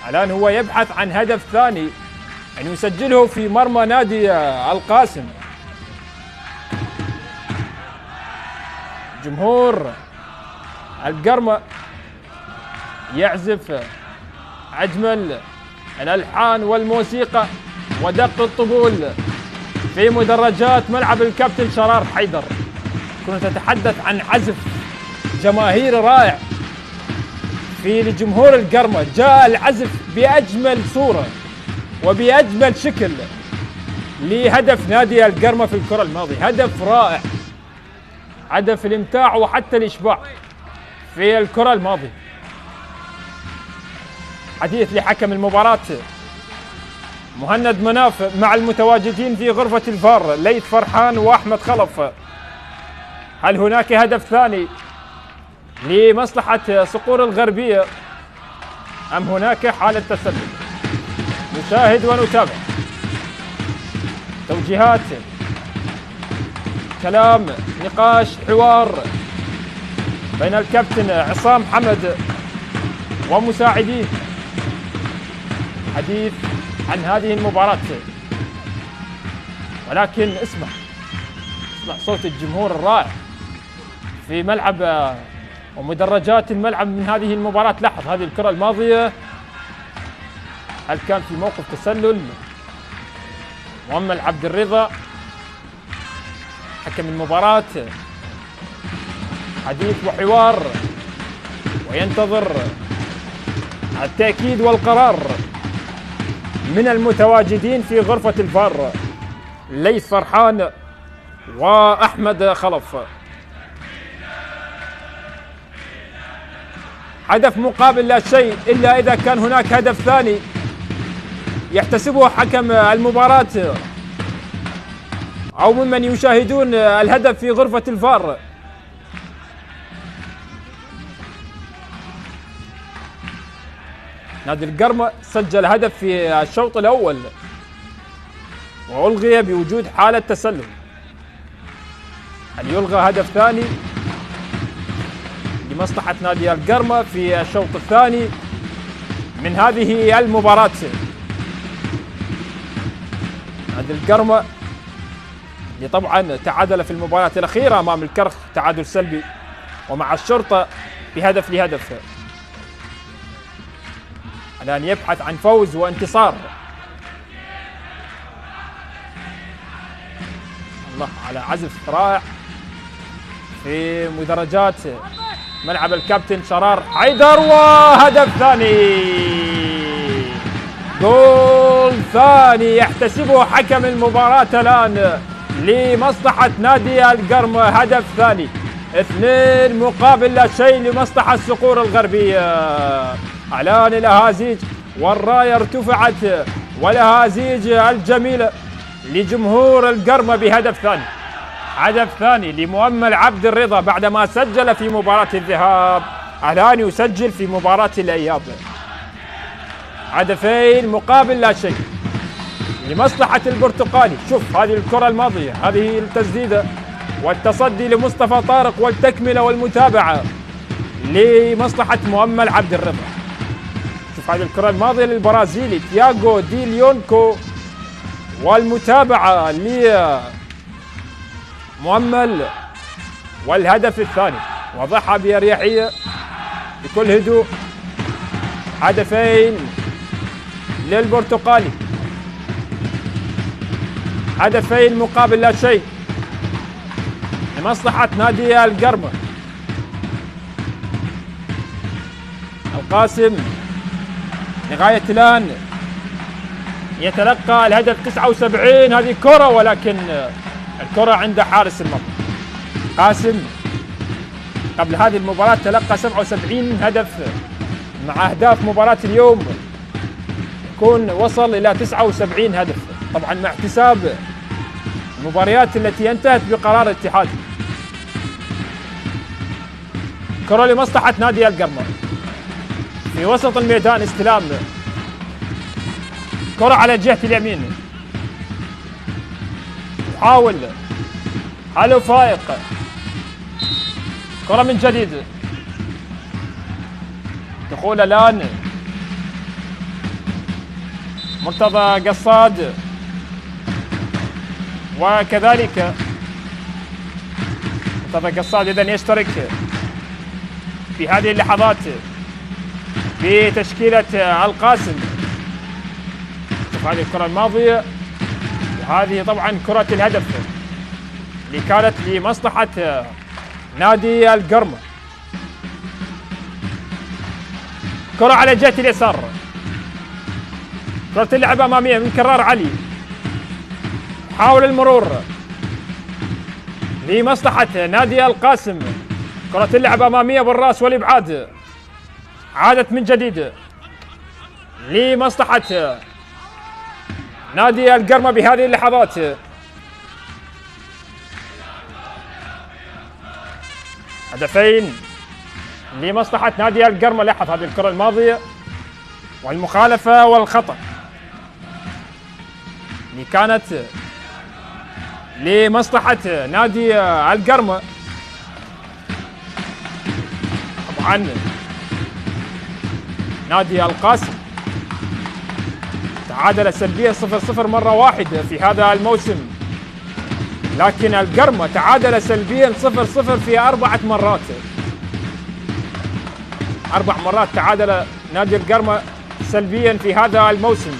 الآن هو يبحث عن هدف ثاني أن يسجله في مرمى نادي القاسم. جمهور القرمة يعزف أجمل الألحان والموسيقى ودق الطبول في مدرجات ملعب الكابتن شرار حيدر. كنت تتحدث عن عزف جماهيري رائع لجمهور القرمة. جاء العزف بأجمل صورة وبأجمل شكل لهدف نادي القرمة في الكرة الماضية، هدف رائع، هدف الإمتاع وحتى الإشباع في الكرة الماضية. حديث لحكم المباراة مهند مناف مع المتواجدين في غرفة الفار ليث فرحان وأحمد خلف. هل هناك هدف ثاني لمصلحة صقور الغربية أم هناك حالة تسلل؟ نشاهد ونتابع توجيهات، كلام، نقاش، حوار بين الكابتن عصام حمد ومساعديه، حديث عن هذه المباراة. ولكن اسمع صوت الجمهور الرائع في ملعب ومدرجات الملعب من هذه المباراة. لاحظ هذه الكرة الماضية، هل كان في موقف تسلل؟ مؤمل عبد الرضا حكم المباراة حديث وحوار وينتظر التأكيد والقرار من المتواجدين في غرفة الفار، ليث فرحان وأحمد خلف. هدف مقابل لا شيء إلا إذا كان هناك هدف ثاني يحتسبه حكم المباراة أو ممن يشاهدون الهدف في غرفة الفار. نادي القرمة سجل هدف في الشوط الأول وألغي بوجود حالة تسلل. هل يلغى هدف ثاني لمصلحة نادي القرمة في الشوط الثاني من هذه المباراة؟ نادي القرمة اللي طبعا تعادل في المباراة الأخيرة أمام الكرخ تعادل سلبي، ومع الشرطة بهدف لهدف. الآن يبحث عن فوز وانتصار. الله على عزف رائع في مدرجات ملعب الكابتن شرار حيدر، وهدف ثاني، جول ثاني يحتسبه حكم المباراة الآن لمصلحة نادي القرمة. هدف ثاني، 2 مقابل لا شيء لمصلحة الصقور الغربية. الآن الأهازيج والراية ارتفعت، والأهازيج الجميلة لجمهور القرمة بهدف ثاني. هدف ثاني لمؤمل عبد الرضا بعدما سجل في مباراة الذهاب، الآن يسجل في مباراة الإياب. هدفين مقابل لا شيء لمصلحة البرتقالي. شوف هذه الكرة الماضية، هذه التسديدة والتصدي لمصطفى طارق والتكملة والمتابعة لمصلحة مؤمل عبد الرضا. شوف هذه الكرة الماضية للبرازيلي تياغو دي ليونكو والمتابعة لمؤمل، والهدف الثاني وضعها بأريحية بكل هدوء. هدفين للبرتقالي، هدفين مقابل لا شيء لمصلحة نادي القرمة. القاسم لغاية الآن يتلقى الهدف 79. هذه كرة ولكن الكرة عند حارس المرمى. قاسم قبل هذه المباراة تلقى 77 هدف، مع أهداف مباراة اليوم يكون وصل إلى 79 هدف، طبعا مع احتساب المباريات التي انتهت بقرار اتحادي. كرة لمصلحة نادي القرمة في وسط الميدان، استلام، كرة على جهة اليمين، يحاول حلو فائق، كرة من جديد، دخول الآن مرتضى قصاد، وكذلك مرتضى قصاد إذن يشترك في هذه اللحظات في تشكيلة القاسم. شوف هذه الكرة الماضية، وهذه طبعا كرة الهدف اللي كانت لمصلحة نادي القرمة. كرة على جهة اليسار، كرة اللعب أمامية من كرار علي، حاول المرور لمصلحة نادي القاسم. كرة اللعب أمامية بالراس والإبعاد، عادت من جديد لمصلحة نادي القرمة بهذه اللحظات. هدفين لمصلحة نادي القرمة. لاحظ هذه الكرة الماضية والمخالفة والخطأ اللي كانت لمصلحة نادي القرمة. طبعا نادي القاسم تعادل سلبيا 0-0 مرة واحدة في هذا الموسم لكن القرمة تعادل سلبيا 0-0 في 4 مرات. 4 مرات تعادل نادي القرمة سلبيا في هذا الموسم.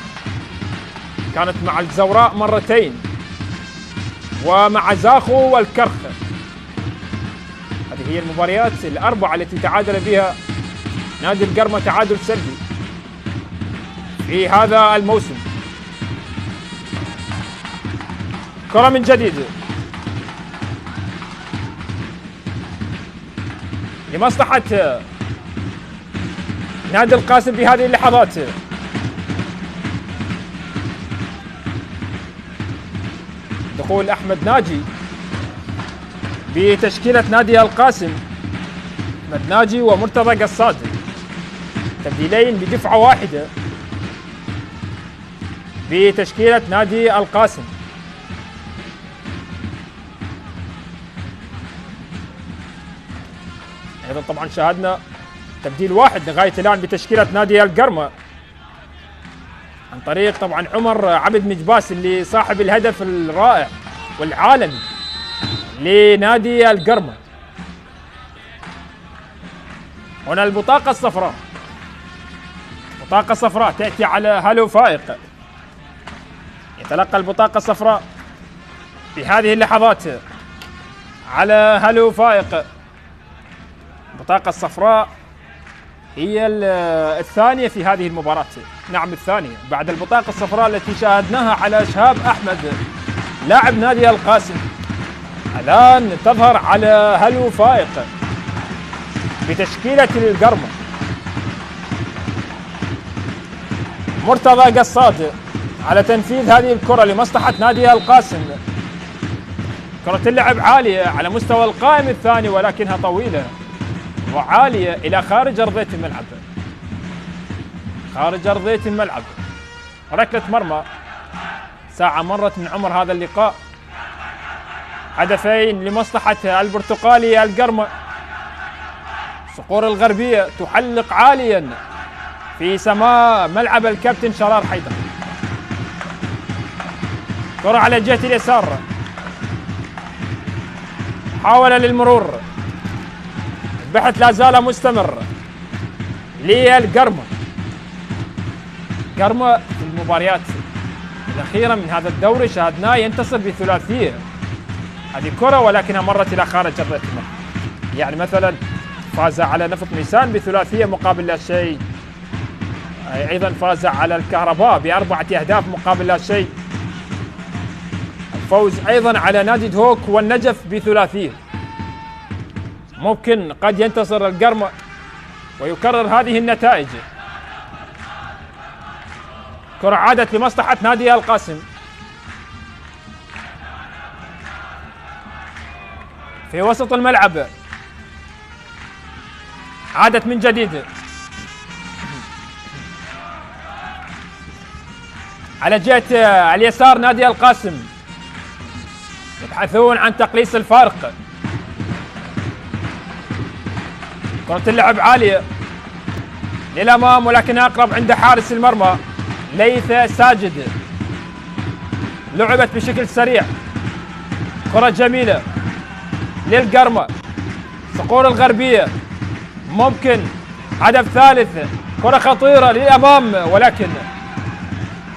كانت مع الزوراء مرتين ومع زاخو والكرخ. هذه هي المباريات الأربعة التي تعادل بها نادي القرمة تعادل سلبي في هذا الموسم. كرة من جديد لمصلحة نادي القاسم بهذه اللحظات. دخول أحمد ناجي بتشكيلة نادي القاسم. أحمد ناجي ومرتضى قصاد، تبديلين بدفعة واحدة بتشكيلة نادي القاسم. أيضا طبعا شاهدنا تبديل واحد لغاية الآن بتشكيلة نادي القرمة عن طريق طبعا عمر عبد مجباس اللي صاحب الهدف الرائع والعالمي لنادي القرمة. هنا البطاقة الصفراء، بطاقة صفراء تأتي على هالو فائق. يتلقى البطاقة الصفراء في هذه اللحظات على هالو فائق. البطاقة الصفراء هي الثانية في هذه المباراة. نعم الثانية بعد البطاقة الصفراء التي شاهدناها على شهاب أحمد لاعب نادي القاسم. الآن تظهر على هالو فائق بتشكيلة القرمة. مرتضى قصاد على تنفيذ هذه الكرة لمصلحة نادي القاسم. كرة اللعب عالية على مستوى القائم الثاني ولكنها طويلة وعالية إلى خارج أرضية الملعب. خارج أرضية الملعب. ركلة مرمى. ساعة مرت من عمر هذا اللقاء. هدفين لمصلحة البرتقالي القرمة. صقور الغربية تحلق عاليا في سماء ملعب الكابتن شرار حيدر. كرة على جهة اليسار. محاولة للمرور. البحث لا زال مستمر للقرمة. قرمة في المباريات الأخيرة من هذا الدوري شاهدناه ينتصر بثلاثية. هذه كرة ولكنها مرت إلى خارج أرضية الملعب. يعني مثلا فاز على نفط ميسان بثلاثية مقابل لا شيء. أيضا فاز على الكهرباء ب4 أهداف مقابل لا شيء. الفوز أيضا على نادي دهوك والنجف بثلاثية. ممكن قد ينتصر القرمة ويكرر هذه النتائج. كرة عادت لمصلحة نادي القاسم. في وسط الملعب. عادت من جديد على جهة اليسار نادي القاسم. يبحثون عن تقليص الفارق. كرة اللعب عالية للأمام ولكنها أقرب عند حارس المرمى ليث ساجد. لعبت بشكل سريع. كرة جميلة للقرمة. صقور الغربية ممكن هدف ثالث. كرة خطيرة للأمام ولكن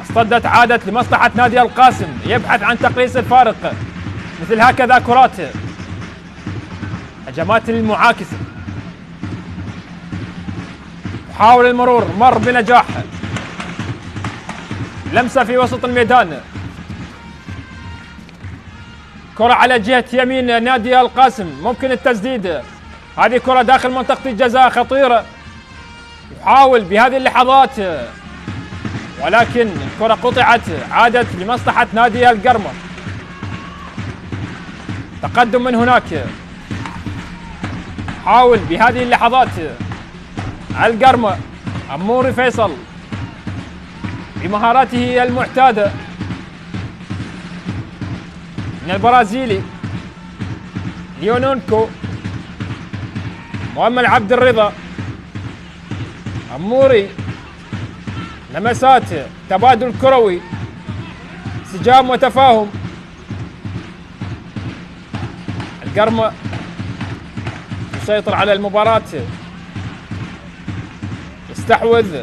اصطدت عادت لمصلحة نادي القاسم. يبحث عن تقليص الفارق. مثل هكذا كرات هجمات المعاكسة. حاول المرور مر بنجاح. لمسة في وسط الميدان. كرة على جهة يمين نادي القاسم ممكن التسديد. هذه كرة داخل منطقة الجزاء خطيرة. يحاول بهذه اللحظات ولكن الكرة قطعت. عادت لمصلحة نادي القرمة. تقدم من هناك. حاول بهذه اللحظات القرمة. أموري فيصل بمهاراته المعتادة من البرازيلي ليونونكو. مؤمل عبد الرضا. أموري. لمسات تبادل كروي. انسجام وتفاهم. القرمة يسيطر على المباراة، يستحوذ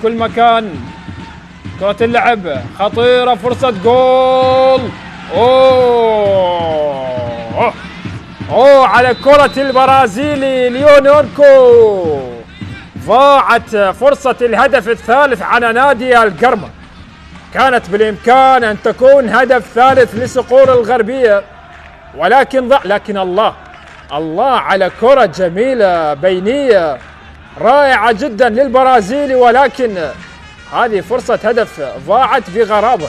كل مكان. كرة اللعب خطيرة، فرصة جول. اوه على كرة البرازيلي ليونيركو. ضاعت فرصة الهدف الثالث على نادي القرمة، كانت بالإمكان أن تكون هدف ثالث لصقور الغربية، لكن الله على كرة جميلة بينية رائعة جدا للبرازيلي، ولكن هذه فرصة هدف ضاعت بغرابة.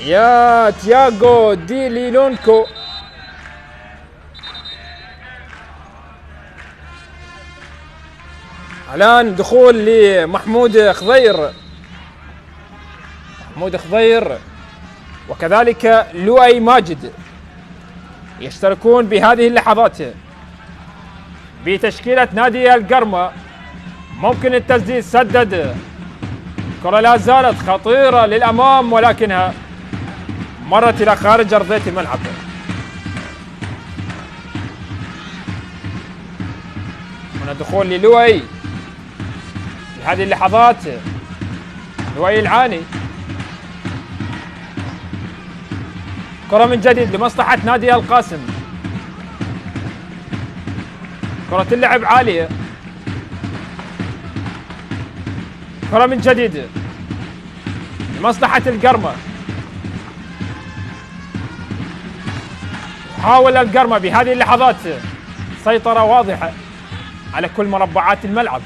يا تياغو دي ليونيركو. الآن دخول لمحمود خضير، وكذلك لؤي ماجد يشتركون بهذه اللحظات بتشكيلة نادي القرمة. ممكن التسديد، سدد، كرة لا زالت خطيرة للأمام ولكنها مرت إلى خارج أرضية الملعب. هنا دخول للؤي في هذه اللحظات، لؤي العاني. كرة من جديد لمصلحة نادي القاسم، كرة اللعب عالية، كرة من جديد لمصلحة القرمة. حاول القرمة بهذه اللحظات سيطرة واضحة على كل مربعات الملعب،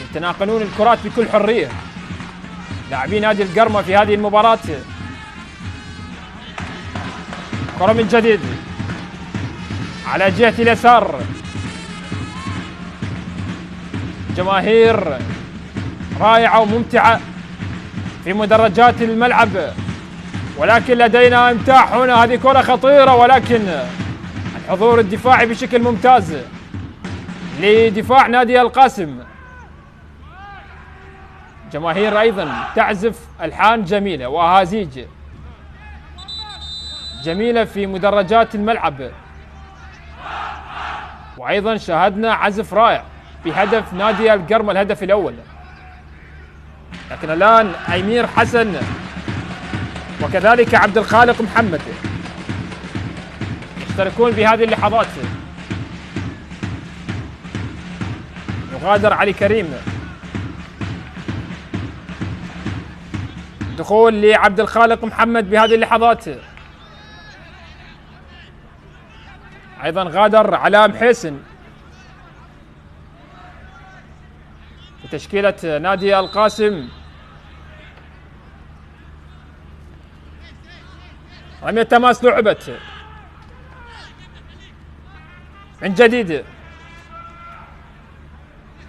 يتناقلون الكرات بكل حرية لاعبين نادي القرمة في هذه المباراة. كرة من جديد على جهة اليسار، جماهير رائعة وممتعة في مدرجات الملعب، ولكن لدينا امتاح هنا. هذه كرة خطيرة ولكن الحضور الدفاعي بشكل ممتاز لدفاع نادي القاسم. جماهير أيضا تعزف ألحان جميلة وأهازيج جميلة في مدرجات الملعب، وأيضا شاهدنا عزف رائع بهدف نادي القرمة الهدف الأول. لكن الآن أيمير حسن وكذلك عبد الخالق محمد يشتركون بهذه اللحظات. يغادر علي كريم، دخول لعبد الخالق محمد بهذه اللحظات. أيضا غادر علاء محيسن في تشكيلة نادي القاسم. رمية تماس لعبت من جديد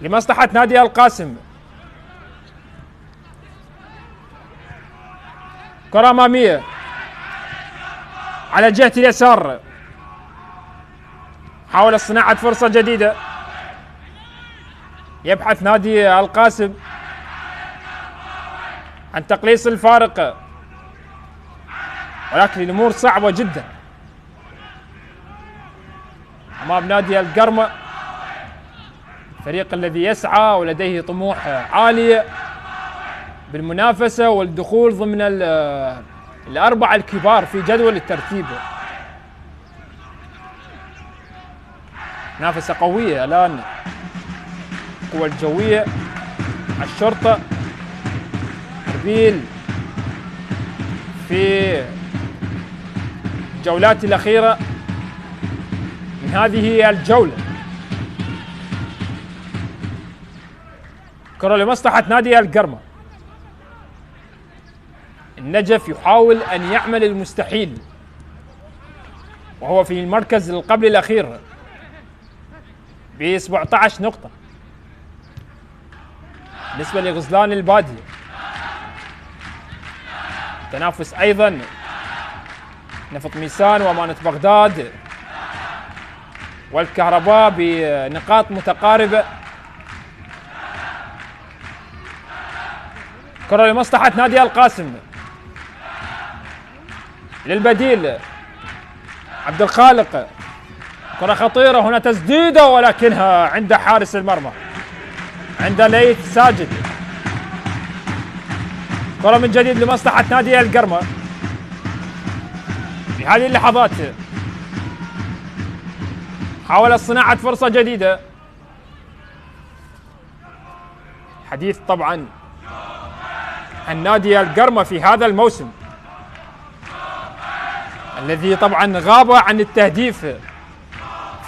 لمصلحة نادي القاسم. كرة أمامية على جهة اليسار، حاول صناعة فرصة جديدة، يبحث نادي القاسم عن تقليص الفارق، ولكن الأمور صعبة جدا أمام نادي القرمة، الفريق الذي يسعى ولديه طموح عالية بالمنافسة والدخول ضمن الأربعة الكبار في جدول الترتيب. منافسة قوية الآن، القوى الجوية، الشرطة، أربيل في الجولات الأخيرة من هذه الجولة. كرة لمصلحة نادي القرمة. النجف يحاول أن يعمل المستحيل وهو في المركز قبل الأخير ب 17 نقطة بالنسبة لغزلان البادية. تنافس أيضا نفط ميسان وأمانة بغداد والكهرباء بنقاط متقاربة. كرة لمصلحة نادي القاسم، للبديل عبد الخالق، كرة خطيرة، هنا تسديدة ولكنها عند حارس المرمى، عند ليث ساجد. كرة من جديد لمصلحة نادي القرمة في هذه اللحظات، حاول صناعة فرصة جديدة. حديث طبعا عن نادي القرمة في هذا الموسم الذي طبعا غاب عن التهديف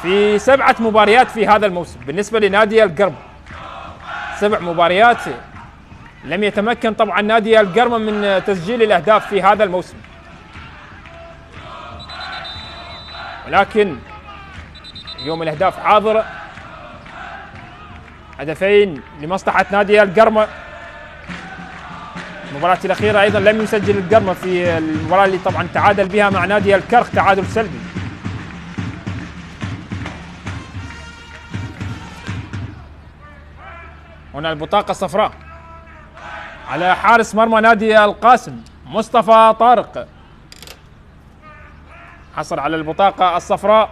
في 7 مباريات في هذا الموسم. بالنسبة لنادي القرمة 7 مباريات لم يتمكن طبعا نادي القرمة من تسجيل الأهداف في هذا الموسم، ولكن اليوم الأهداف حاضرة، هدفين لمصلحة نادي القرمة. المباراة الأخيرة أيضا لم يسجل القرمة في المباراة اللي طبعا تعادل بها مع نادي الكرخ تعادل سلبي. هنا البطاقة الصفراء على حارس مرمى نادي القاسم مصطفى طارق، حصل على البطاقة الصفراء.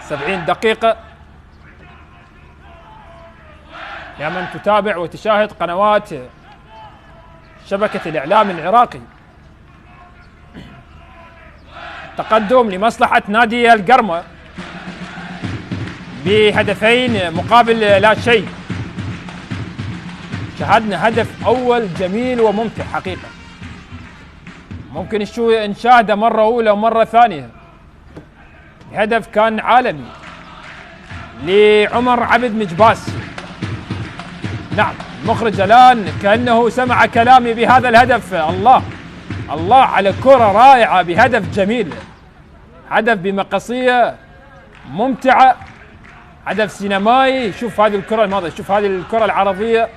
70 دقيقة يا من تتابع وتشاهد قنوات شبكة الإعلام العراقي. تقدم لمصلحة نادي القرمة بهدفين مقابل لا شيء. شاهدنا هدف أول جميل وممتع حقيقة، ممكن نشاهده مرة أولى ومرة ثانية. هدف كان عالمي لعمر عبد مجباس. نعم، المخرج الآن كأنه سمع كلامي بهذا الهدف. الله الله على كرة رائعة بهدف جميل، هدف بمقصية ممتعة، هدف سينمائي. شوف هذه الكرة الماضية، شوف هذه الكرة العرضية،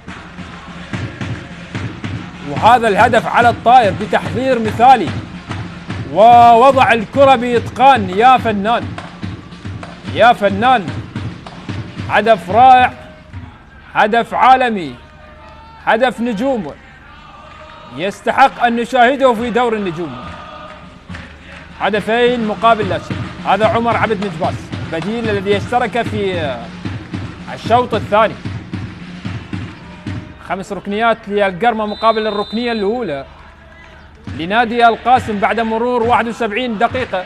وهذا الهدف على الطائر بتحضير مثالي، ووضع الكرة بإتقان. يا فنان يا فنان، هدف رائع، هدف عالمي، هدف نجوم، يستحق أن نشاهده في دور النجوم. هدفين مقابل لا شيء. هذا عمر عبد مجباس بديل الذي اشترك في الشوط الثاني. 5 ركنيات للقرمة مقابل الركنية الأولى لنادي القاسم بعد مرور 71 دقيقة.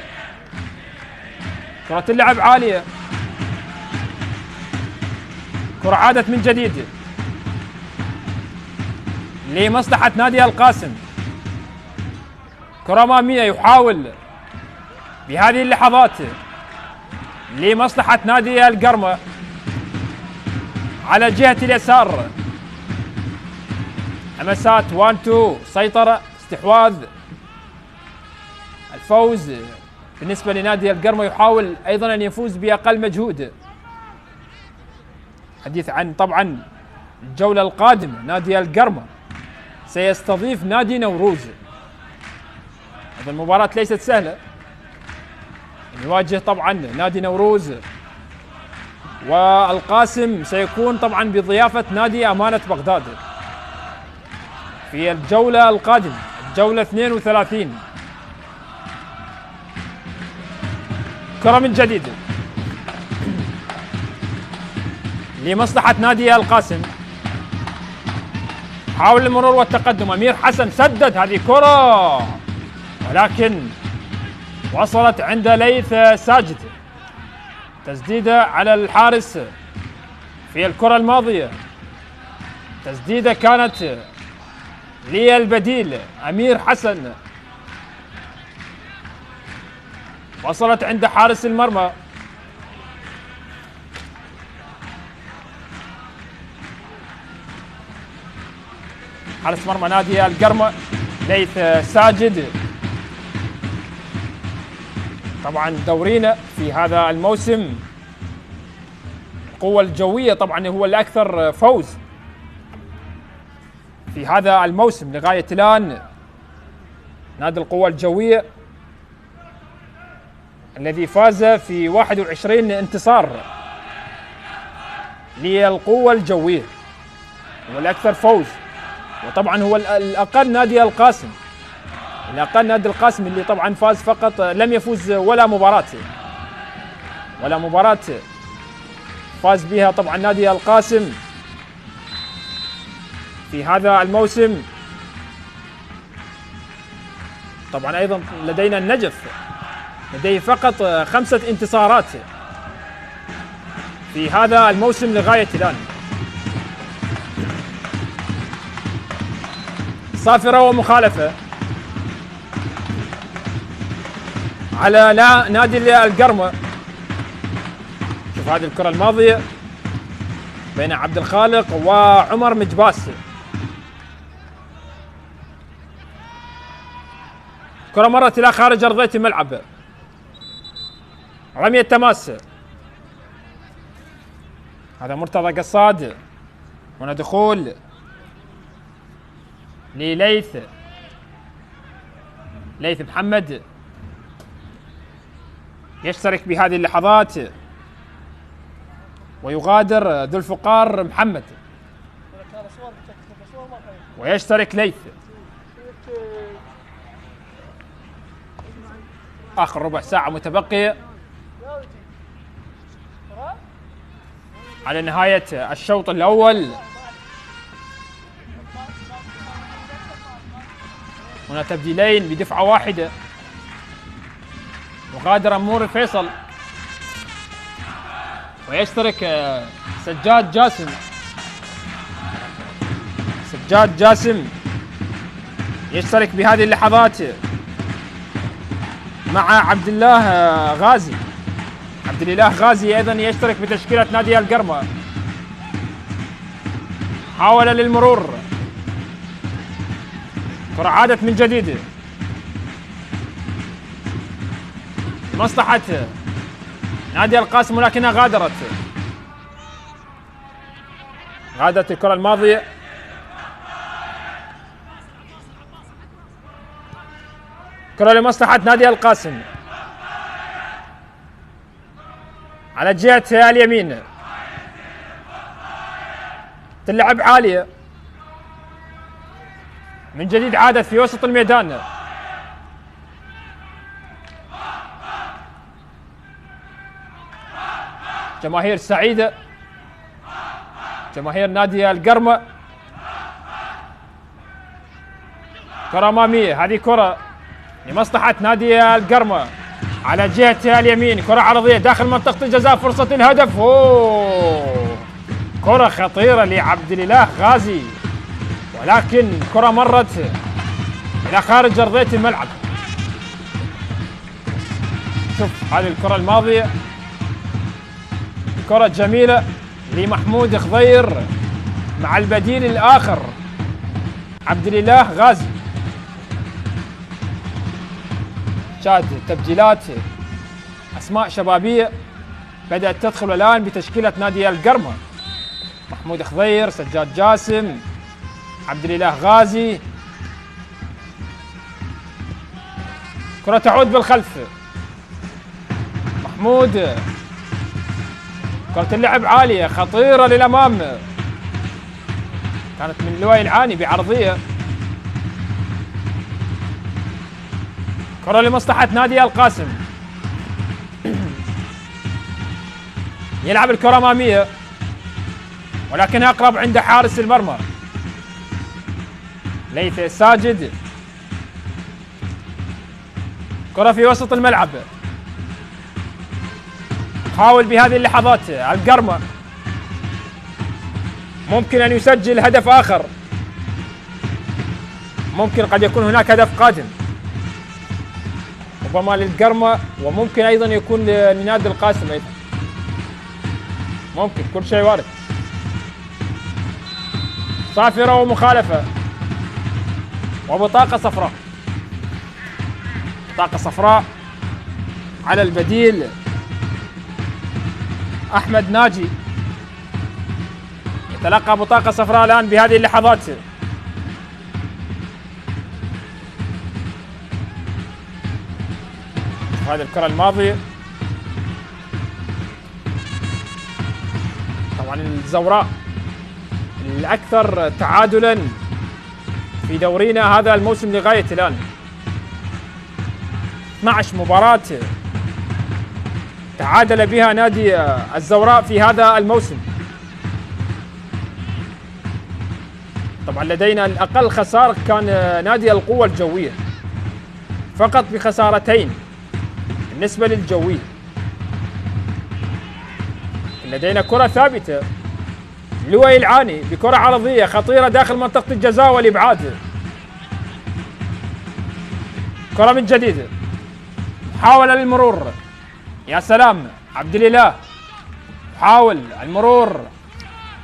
كرة اللعب عالية، كرة عادت من جديد لمصلحة نادي القاسم. كرة أمامية يحاول بهذه اللحظات لمصلحة نادي القرمة على جهة اليسار. همسات 1-2، سيطرة، استحواذ، الفوز بالنسبة لنادي القرمة. يحاول أيضا أن يفوز بأقل مجهود. حديث عن طبعا الجولة القادمة، نادي القرمة سيستضيف نادي نوروز. هذه المباراة ليست سهلة، يواجه طبعا نادي نوروز، والقاسم سيكون طبعا بضيافة نادي أمانة بغداد في الجولة القادمة، الجولة 32. كرة من جديد لمصلحة نادي القاسم، حاول المرور والتقدم. أمير حسن سدد هذه كرة، ولكن وصلت عند ليث ساجد. تسديدة على الحارس في الكرة الماضية، تسديدة كانت للبديل أمير حسن، وصلت عند حارس المرمى. حارس مرمى نادي القرمة ليث ساجد. طبعا دورينا في هذا الموسم القوة الجوية طبعا هو الأكثر فوز في هذا الموسم لغاية الآن. نادي القوة الجوية الذي فاز في 21 انتصار للقوة الجوية، هو الأكثر فوز وطبعا هو الأقل نادي القاسم، الأقل نادي القاسم اللي طبعا فاز فقط، لم يفوز ولا مباراة فاز بها طبعا نادي القاسم في هذا الموسم. طبعا أيضا لدينا النجف لديه فقط 5 انتصارات في هذا الموسم لغاية الآن. صافرة ومخالفة على نادي القرمة. شوف هذه الكرة الماضية بين عبد الخالق وعمر مجباس، كرة مرت إلى خارج أرضية الملعب، رمية تماس، هذا مرتضى قصاد، هنا دخول لليث محمد يشترك بهذه اللحظات ويغادر ذو الفقار محمد ويشترك ليث. آخر ربع ساعة متبقية على نهاية الشوط الأول. هنا تبديلين بدفعة واحدة، يغادر أمور فيصل ويشترك سجاد جاسم يشترك بهذه اللحظات مع عبد الله غازي أيضا يشترك بتشكيلة نادي القرمة. حاول للمرور، كرة عادت من جديد مصلحة نادي القاسم ولكنها غادرت الكرة الماضية. كرة لمصلحة نادي القاسم على جهة اليمين، تلعب عالية من جديد، عادت في وسط الميدان. جماهير سعيدة، جماهير نادي القرمة. كرة أمامية، هذه كرة لمصلحة نادي القرمة على جهة اليمين، كرة عرضية داخل منطقة الجزاء، فرصة الهدف. كرة خطيرة لعبد الله غازي، ولكن كرة مرت إلى خارج أرضية الملعب. شوف هذه الكرة الماضية، كرة جميلة لمحمود خضير مع البديل الآخر عبد الله غازي. شاهد تبديلات أسماء شبابية بدأت تدخل الآن بتشكيلة نادي القرمة، محمود خضير، سجاد جاسم، عبد الله غازي. كرة تعود بالخلف، محمود، كرة اللعب عالية خطيرة للأمام، كانت من لؤي العاني بعرضية. كرة لمصلحة نادي القاسم، يلعب الكرة أمامية ولكنها أقرب عند حارس المرمى ليث ساجد. كرة في وسط الملعب، حاول بهذه اللحظات القرمة ممكن أن يسجل هدف آخر، ممكن قد يكون هناك هدف قادم ربما للقرمة، وممكن أيضا يكون لنادي القاسم أيضا، ممكن، كل شيء وارد. صافرة ومخالفة وبطاقة صفراء، بطاقة صفراء على البديل أحمد ناجي، يتلقى بطاقة صفراء الآن بهذه اللحظات. هذه الكرة الماضية طبعا الزوراء الأكثر تعادلا في دورينا هذا الموسم لغاية الآن. 12 مباراة تعادل بها نادي الزوراء في هذا الموسم. طبعا لدينا الأقل خسارة كان نادي القوة الجوية، فقط بخسارتين بالنسبة للجوية. لدينا كرة ثابتة، لؤي العاني بكرة عرضية خطيرة داخل منطقة الجزاء والإبعاد. كرة من جديد، محاولة للمرور، يا سلام عبد الإله حاول المرور،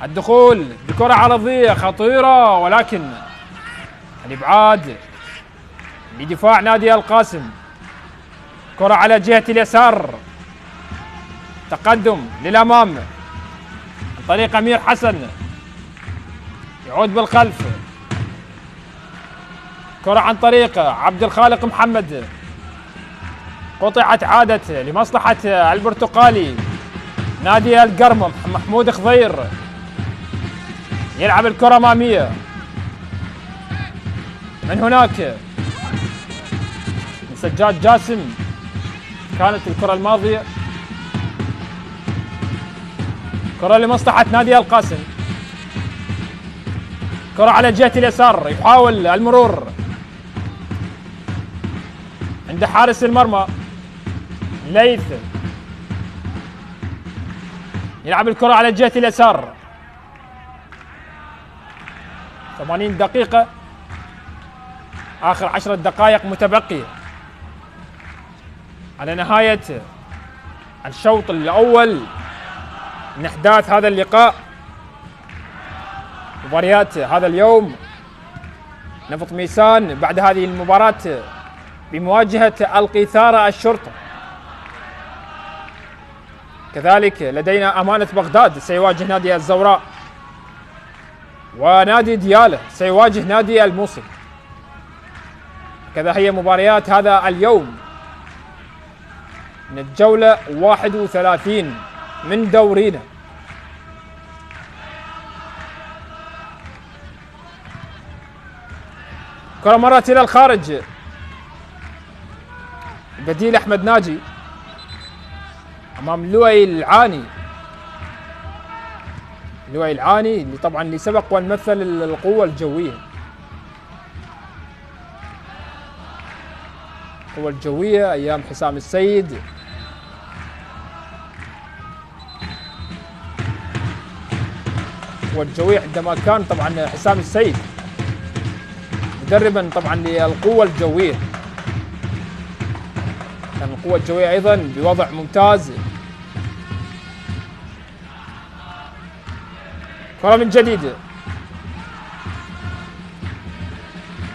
الدخول بكرة عرضية خطيرة ولكن الإبعاد لدفاع نادي القاسم. كرة على جهة اليسار، تقدم للأمام عن طريق أمير حسن، يعود بالخلف. كرة عن طريق عبد الخالق محمد، قطعت عادت لمصلحة البرتقالي نادي القرمة. محمود خضير يلعب الكرة أمامية، من هناك من سجاد جاسم كانت الكرة الماضية. كرة لمصلحة نادي القاسم، كرة على جهة اليسار، يحاول المرور عند حارس المرمى ليث، يلعب الكرة على جهة اليسار. 80 دقيقة، آخر 10 دقائق متبقية على نهاية الشوط الأول من أحداث هذا اللقاء. مباريات هذا اليوم، نفط ميسان بعد هذه المباراة بمواجهة القيثارة الشرطة. كذلك لدينا أمانة بغداد سيواجه نادي الزوراء، ونادي ديالة سيواجه نادي الموصل. كذا هي مباريات هذا اليوم من الجولة 31 من دورينا. كرة مرت إلى الخارج، بديل أحمد ناجي أمام لؤي العاني. لؤي العاني اللي طبعا اللي سبق والمثل القوة الجوية. القوة الجوية أيام حسام السيد. القوة الجوية عندما كان طبعا حسام السيد مدربا طبعا للقوة الجوية، كان القوة الجوية أيضا بوضع ممتاز. كرة من جديد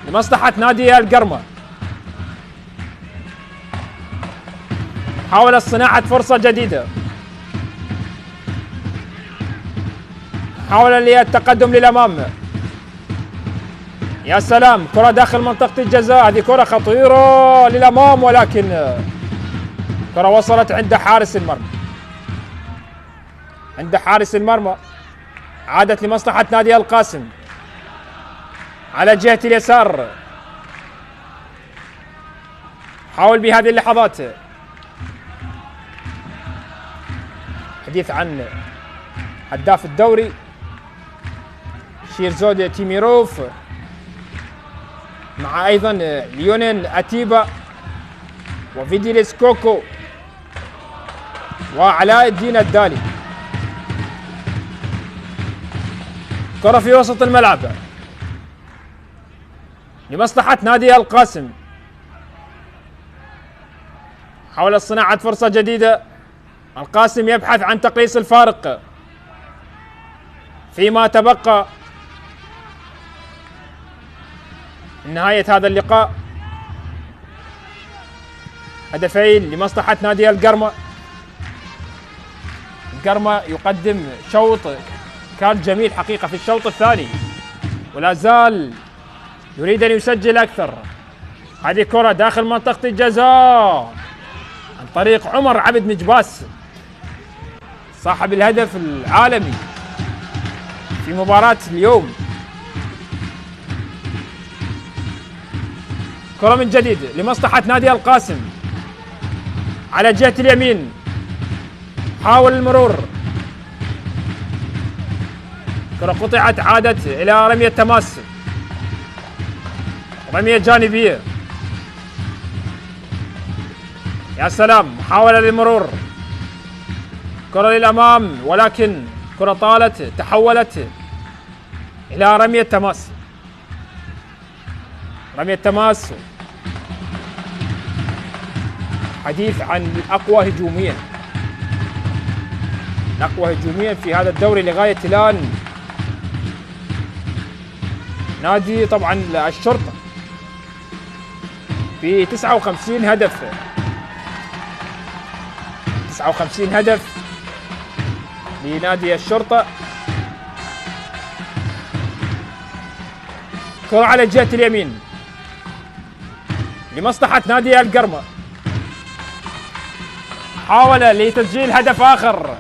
لمصلحة نادي القرمة، حاول صناعة فرصة جديدة، حاول التقدم للأمام، يا سلام كرة داخل منطقة الجزاء. هذه كرة خطيرة للأمام ولكن كرة وصلت عند حارس المرمى. عند حارس المرمى، عادت لمصلحة نادي القاسم على جهة اليسار. حاول بهذه اللحظات حديث عن هداف الدوري شيرزود تيميروف، مع أيضا ليونيل أتيبا وفيديليس كوكو وعلاء الدين الدالي. كرة في وسط الملعب لمصلحة نادي القاسم، حاول صناعة فرصة جديدة. القاسم يبحث عن تقليص الفارق فيما تبقى من نهاية هذا اللقاء. هدفين لمصلحة نادي القرمة. القرمة يقدم شوط كان جميل حقيقة في الشوط الثاني، ولا زال يريد أن يسجل أكثر. هذه كرة داخل منطقة الجزاء عن طريق عمر عبد مجباس صاحب الهدف العالمي في مباراة اليوم. كرة من جديد لمصلحة نادي القاسم على جهة اليمين، حاول المرور، كرة قطعت، عادت إلى رمية تماس، رمية جانبية. يا سلام، محاولة للمرور، كرة للأمام ولكن كرة طالت، تحولت إلى رمية تماس. رمية تماس، حديث عن الأقوى هجوميا، الأقوى هجوميا في هذا الدوري لغاية الآن نادي طبعا الشرطة في 59 هدف، 59 هدف لنادي الشرطة. كرة على جهة اليمين لمصلحة نادي القرمة، حاول لتسجيل هدف آخر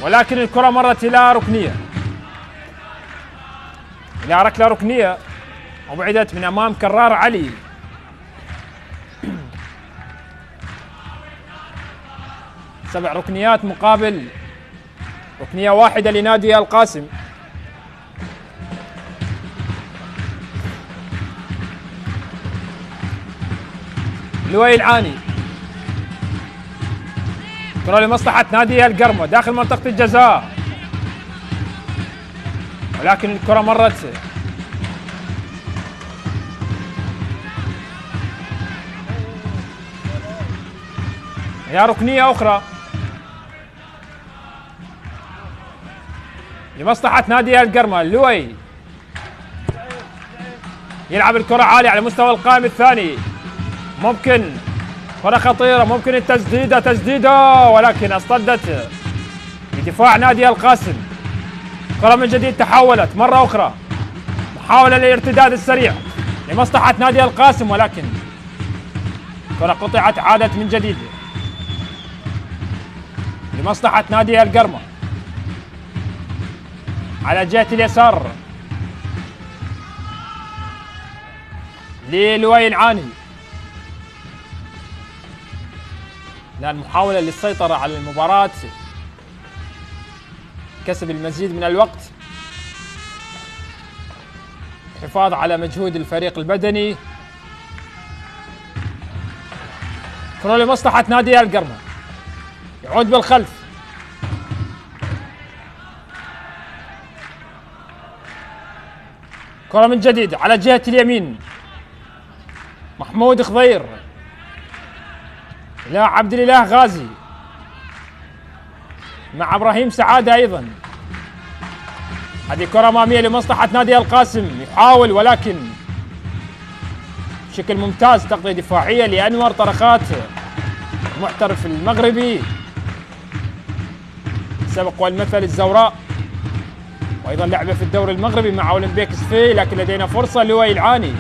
ولكن الكرة مرت إلى ركنية، إلى ركلة ركنية وبعدت من أمام كرار علي. سبع ركنيات مقابل ركنية واحدة لنادي القاسم. لؤي العاني، كرة لمصلحة نادي القرمة داخل منطقة الجزاء ولكن الكرة مرت إلى ركنية أخرى لمصلحة نادي القرمة. لؤي يلعب الكرة عالية على مستوى القائم الثاني، ممكن كرة خطيرة، ممكن التسديدة، تسديدة ولكن اصطدت بدفاع نادي القاسم. كرة من جديد تحولت مرة أخرى، محاولة للارتداد السريع لمصلحة نادي القاسم ولكن كرة قطعت، عادت من جديد لمصلحة نادي القرمة على جهة اليسار للؤي العاني. الآن محاولة للسيطرة على المباراة، كسب المزيد من الوقت، حفاظ على مجهود الفريق البدني. كرة لمصلحة نادي القرمة، يعود بالخلف، كرة من جديد على جهة اليمين، محمود خضير إلى عبد الإله غازي مع إبراهيم سعادة أيضا. هذه كرة أمامية لمصلحة نادي القاسم، يحاول ولكن بشكل ممتاز تغطية دفاعية لأنور طرقات المحترف المغربي سبق والمثل الزوراء، وأيضا لعبة في الدوري المغربي مع أولمبيك سفي. لكن لدينا فرصة، لؤي العاني،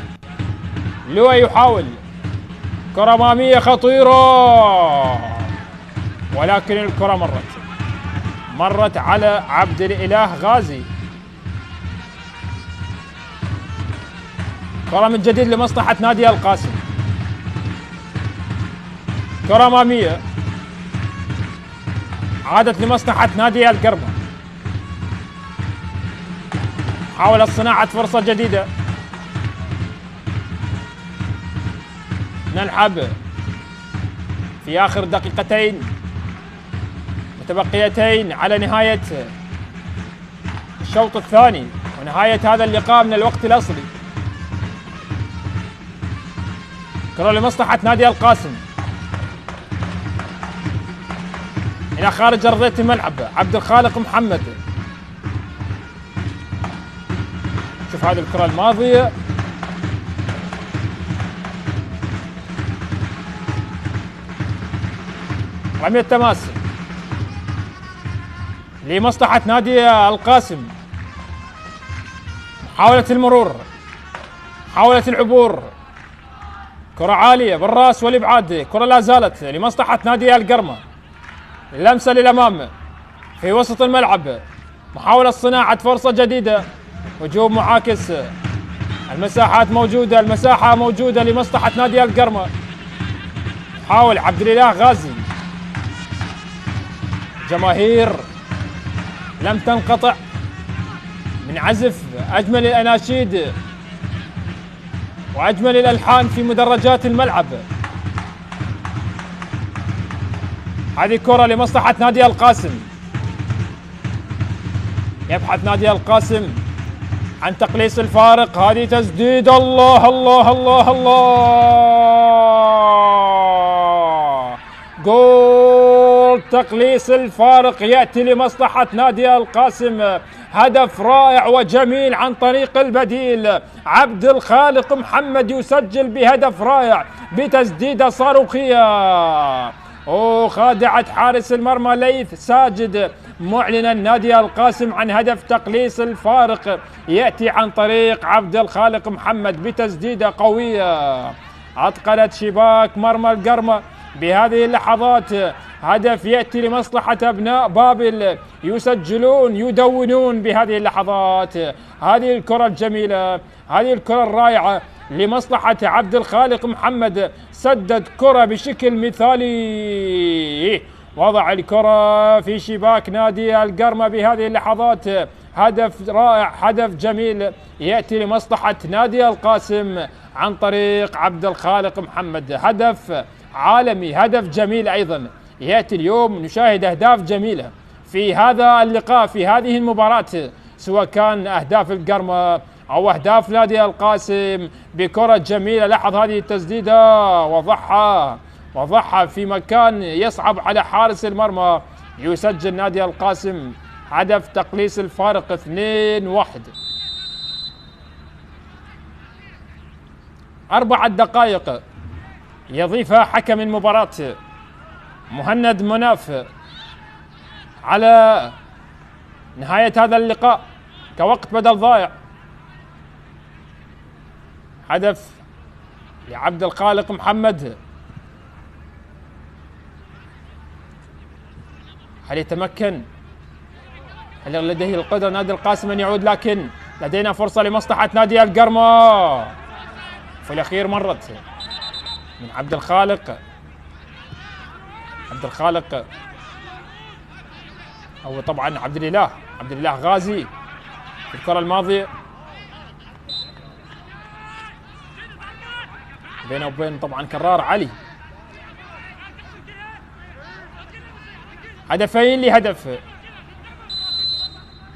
لؤي يحاول، كرة أمامية خطيرة ولكن الكرة مرت على عبد الإله غازي. كرة من جديد لمصلحة نادي القاسم، كرة أمامية عادت لمصلحة نادي القرمة، حاول صناعة فرصة جديدة. نلعب في آخر دقيقتين متبقيتين على نهاية الشوط الثاني ونهاية هذا اللقاء من الوقت الأصلي. كرة لمصلحة نادي القاسم إلى خارج أرضية الملعب، عبد الخالق محمد. شوف هذه الكرة الماضية، رمية تماس لمصلحة نادي القاسم، محاولة المرور، محاولة العبور، كرة عالية بالراس والإبعاد، كرة لا زالت لمصلحة نادي القرمة، اللمسة للأمام في وسط الملعب، محاولة صناعة فرصة جديدة، هجوم معاكس المساحات موجودة، المساحة موجودة لمصلحة نادي القرمة. حاول عبد الاله غازي، جماهير لم تنقطع من عزف أجمل الأناشيد وأجمل الألحان في مدرجات الملعب. هذه كرة لمصلحة نادي القاسم، يبحث نادي القاسم عن تقليص الفارق. هذه تسديد، الله الله الله الله، جول تقليص الفارق يأتي لمصلحة نادي القاسم. هدف رائع وجميل عن طريق البديل عبد الخالق محمد، يسجل بهدف رائع بتسديدة صاروخية خادعت حارس المرمى ليث ساجد، معلنا نادي القاسم عن هدف تقليص الفارق يأتي عن طريق عبد الخالق محمد بتسديدة قوية أتقنت شباك مرمى القرمة. بهذه اللحظات هدف يأتي لمصلحة أبناء بابل، يسجلون يدونون بهذه اللحظات. هذه الكرة الجميلة، هذه الكرة الرائعة لمصلحة عبد الخالق محمد، سدد كرة بشكل مثالي، وضع الكرة في شباك نادي القرمة. بهذه اللحظات هدف رائع، هدف جميل يأتي لمصلحة نادي القاسم عن طريق عبد الخالق محمد، هدف عالمي، هدف جميل أيضا يأتي اليوم. نشاهد أهداف جميلة في هذا اللقاء، في هذه المباراة، سواء كان أهداف القرمة أو أهداف نادي القاسم بكرة جميلة. لاحظ هذه التسديدة، وضعها في مكان يصعب على حارس المرمى، يسجل نادي القاسم هدف تقليص الفارق 2-1. 4 دقائق يضيفها حكم المباراة مهند مناف على نهاية هذا اللقاء كوقت بدل ضائع. هدف لعبد الخالق محمد، هل يتمكن؟ هل لديه القدرة نادي القاسم أن يعود؟ لكن لدينا فرصة لمصلحة نادي القرمة في الأخير مرت من عبد الخالق أو طبعا عبد الاله غازي في الكرة الماضية، بينه وبين طبعا كرار علي. هدفين لهدف،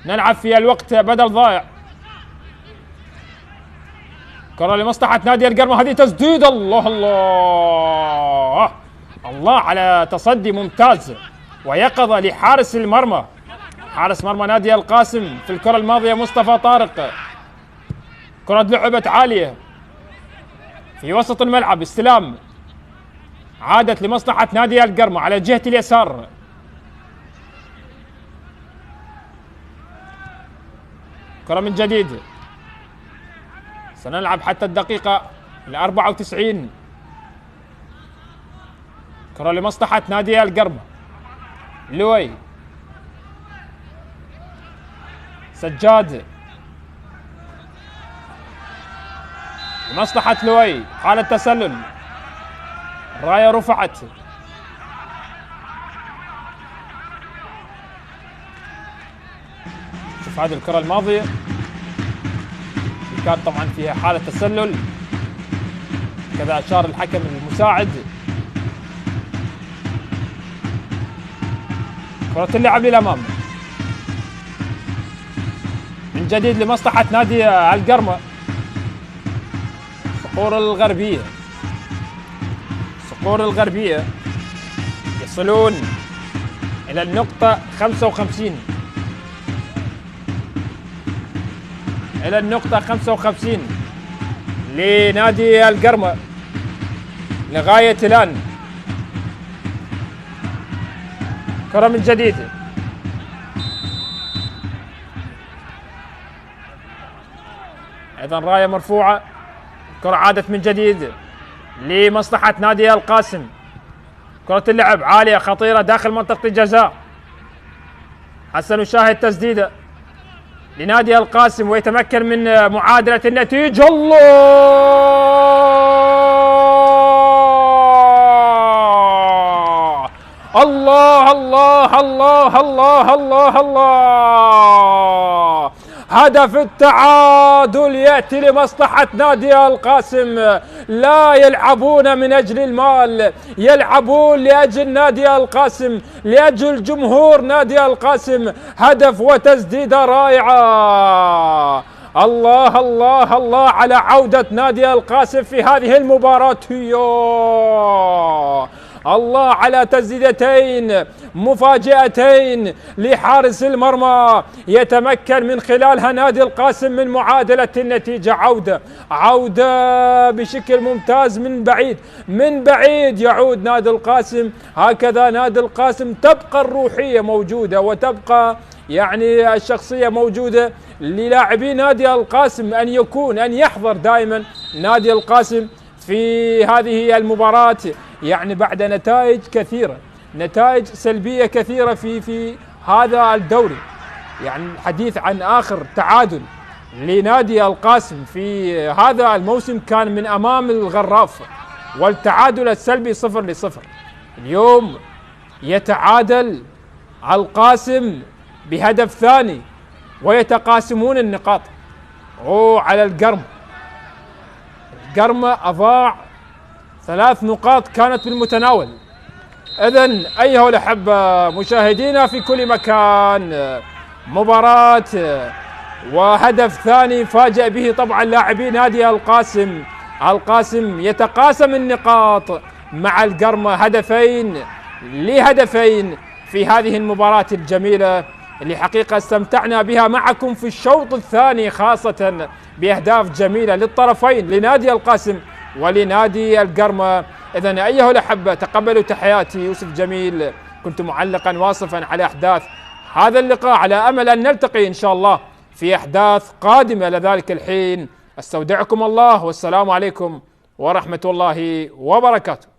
نلعب في الوقت بدل ضائع. كرة لمصلحة نادي القرمة، هذه تسديد، الله الله الله على تصدي ممتاز ويقظة لحارس المرمى، حارس مرمى نادي القاسم في الكرة الماضية مصطفى طارق. كرة لعبت عالية في وسط الملعب، استلام عادت لمصلحة نادي القرمة على جهة اليسار. كرة من جديد، سنلعب حتى الدقيقة 94. كرة لمصلحة نادي القرمة، لوي سجاد لمصلحة لوي، حالة تسلل، الراية رفعت. شوف هذه الكرة الماضية كانت طبعا فيها حالة تسلل، كذا أشار الحكم المساعد. كرة اللعب للأمام من جديد لمصلحة نادي القرمة. صقور الغربية يصلون إلى النقطة 55، إلى النقطة 55 لنادي القرمة لغاية الآن. كرة من جديد، أيضا راية مرفوعة. كرة عادت من جديد لمصلحة نادي القاسم. كرة اللعب عالية خطيرة داخل منطقة الجزاء. حسن نشاهد تسديدة لنادي القاسم ويتمكن من معادلة النتيجة. الله الله الله الله الله الله الله. هدف التعادل يأتي لمصلحة نادي القاسم. لا يلعبون من أجل المال، يلعبون لأجل نادي القاسم، لأجل جمهور نادي القاسم. هدف وتسديدة رائعة. الله الله الله على عودة نادي القاسم في هذه المباراة. الله على تسديدتين مفاجئتين لحارس المرمى يتمكن من خلالها نادي القاسم من معادلة النتيجة. عودة بشكل ممتاز من بعيد يعود نادي القاسم. هكذا نادي القاسم تبقى الروحية موجودة وتبقى يعني الشخصية موجودة للاعبي نادي القاسم أن يحضر دائما نادي القاسم في هذه المباراة. يعني بعد نتائج كثيرة، نتائج سلبية كثيرة في هذا الدوري. يعني الحديث عن آخر تعادل لنادي القاسم في هذا الموسم كان من أمام الغراف، والتعادل السلبي 0-0. اليوم يتعادل القاسم بهدف ثاني ويتقاسمون النقاط. على القرمة أضاع 3 نقاط كانت بالمتناول. إذن أيها الأحبة مشاهدينا في كل مكان، مباراة وهدف ثاني فاجأ به طبعا لاعبي نادي القاسم. القاسم يتقاسم النقاط مع القرمة هدفين في هذه المباراة الجميلة اللي حقيقة استمتعنا بها معكم في الشوط الثاني، خاصة بأهداف جميلة للطرفين، لنادي القاسم ولنادي القرمة. إذن أيها الأحبة تقبلوا تحياتي يوسف جميل، كنت معلقا واصفا على أحداث هذا اللقاء، على أمل أن نلتقي إن شاء الله في أحداث قادمة. لذلك الحين أستودعكم الله، والسلام عليكم ورحمة الله وبركاته.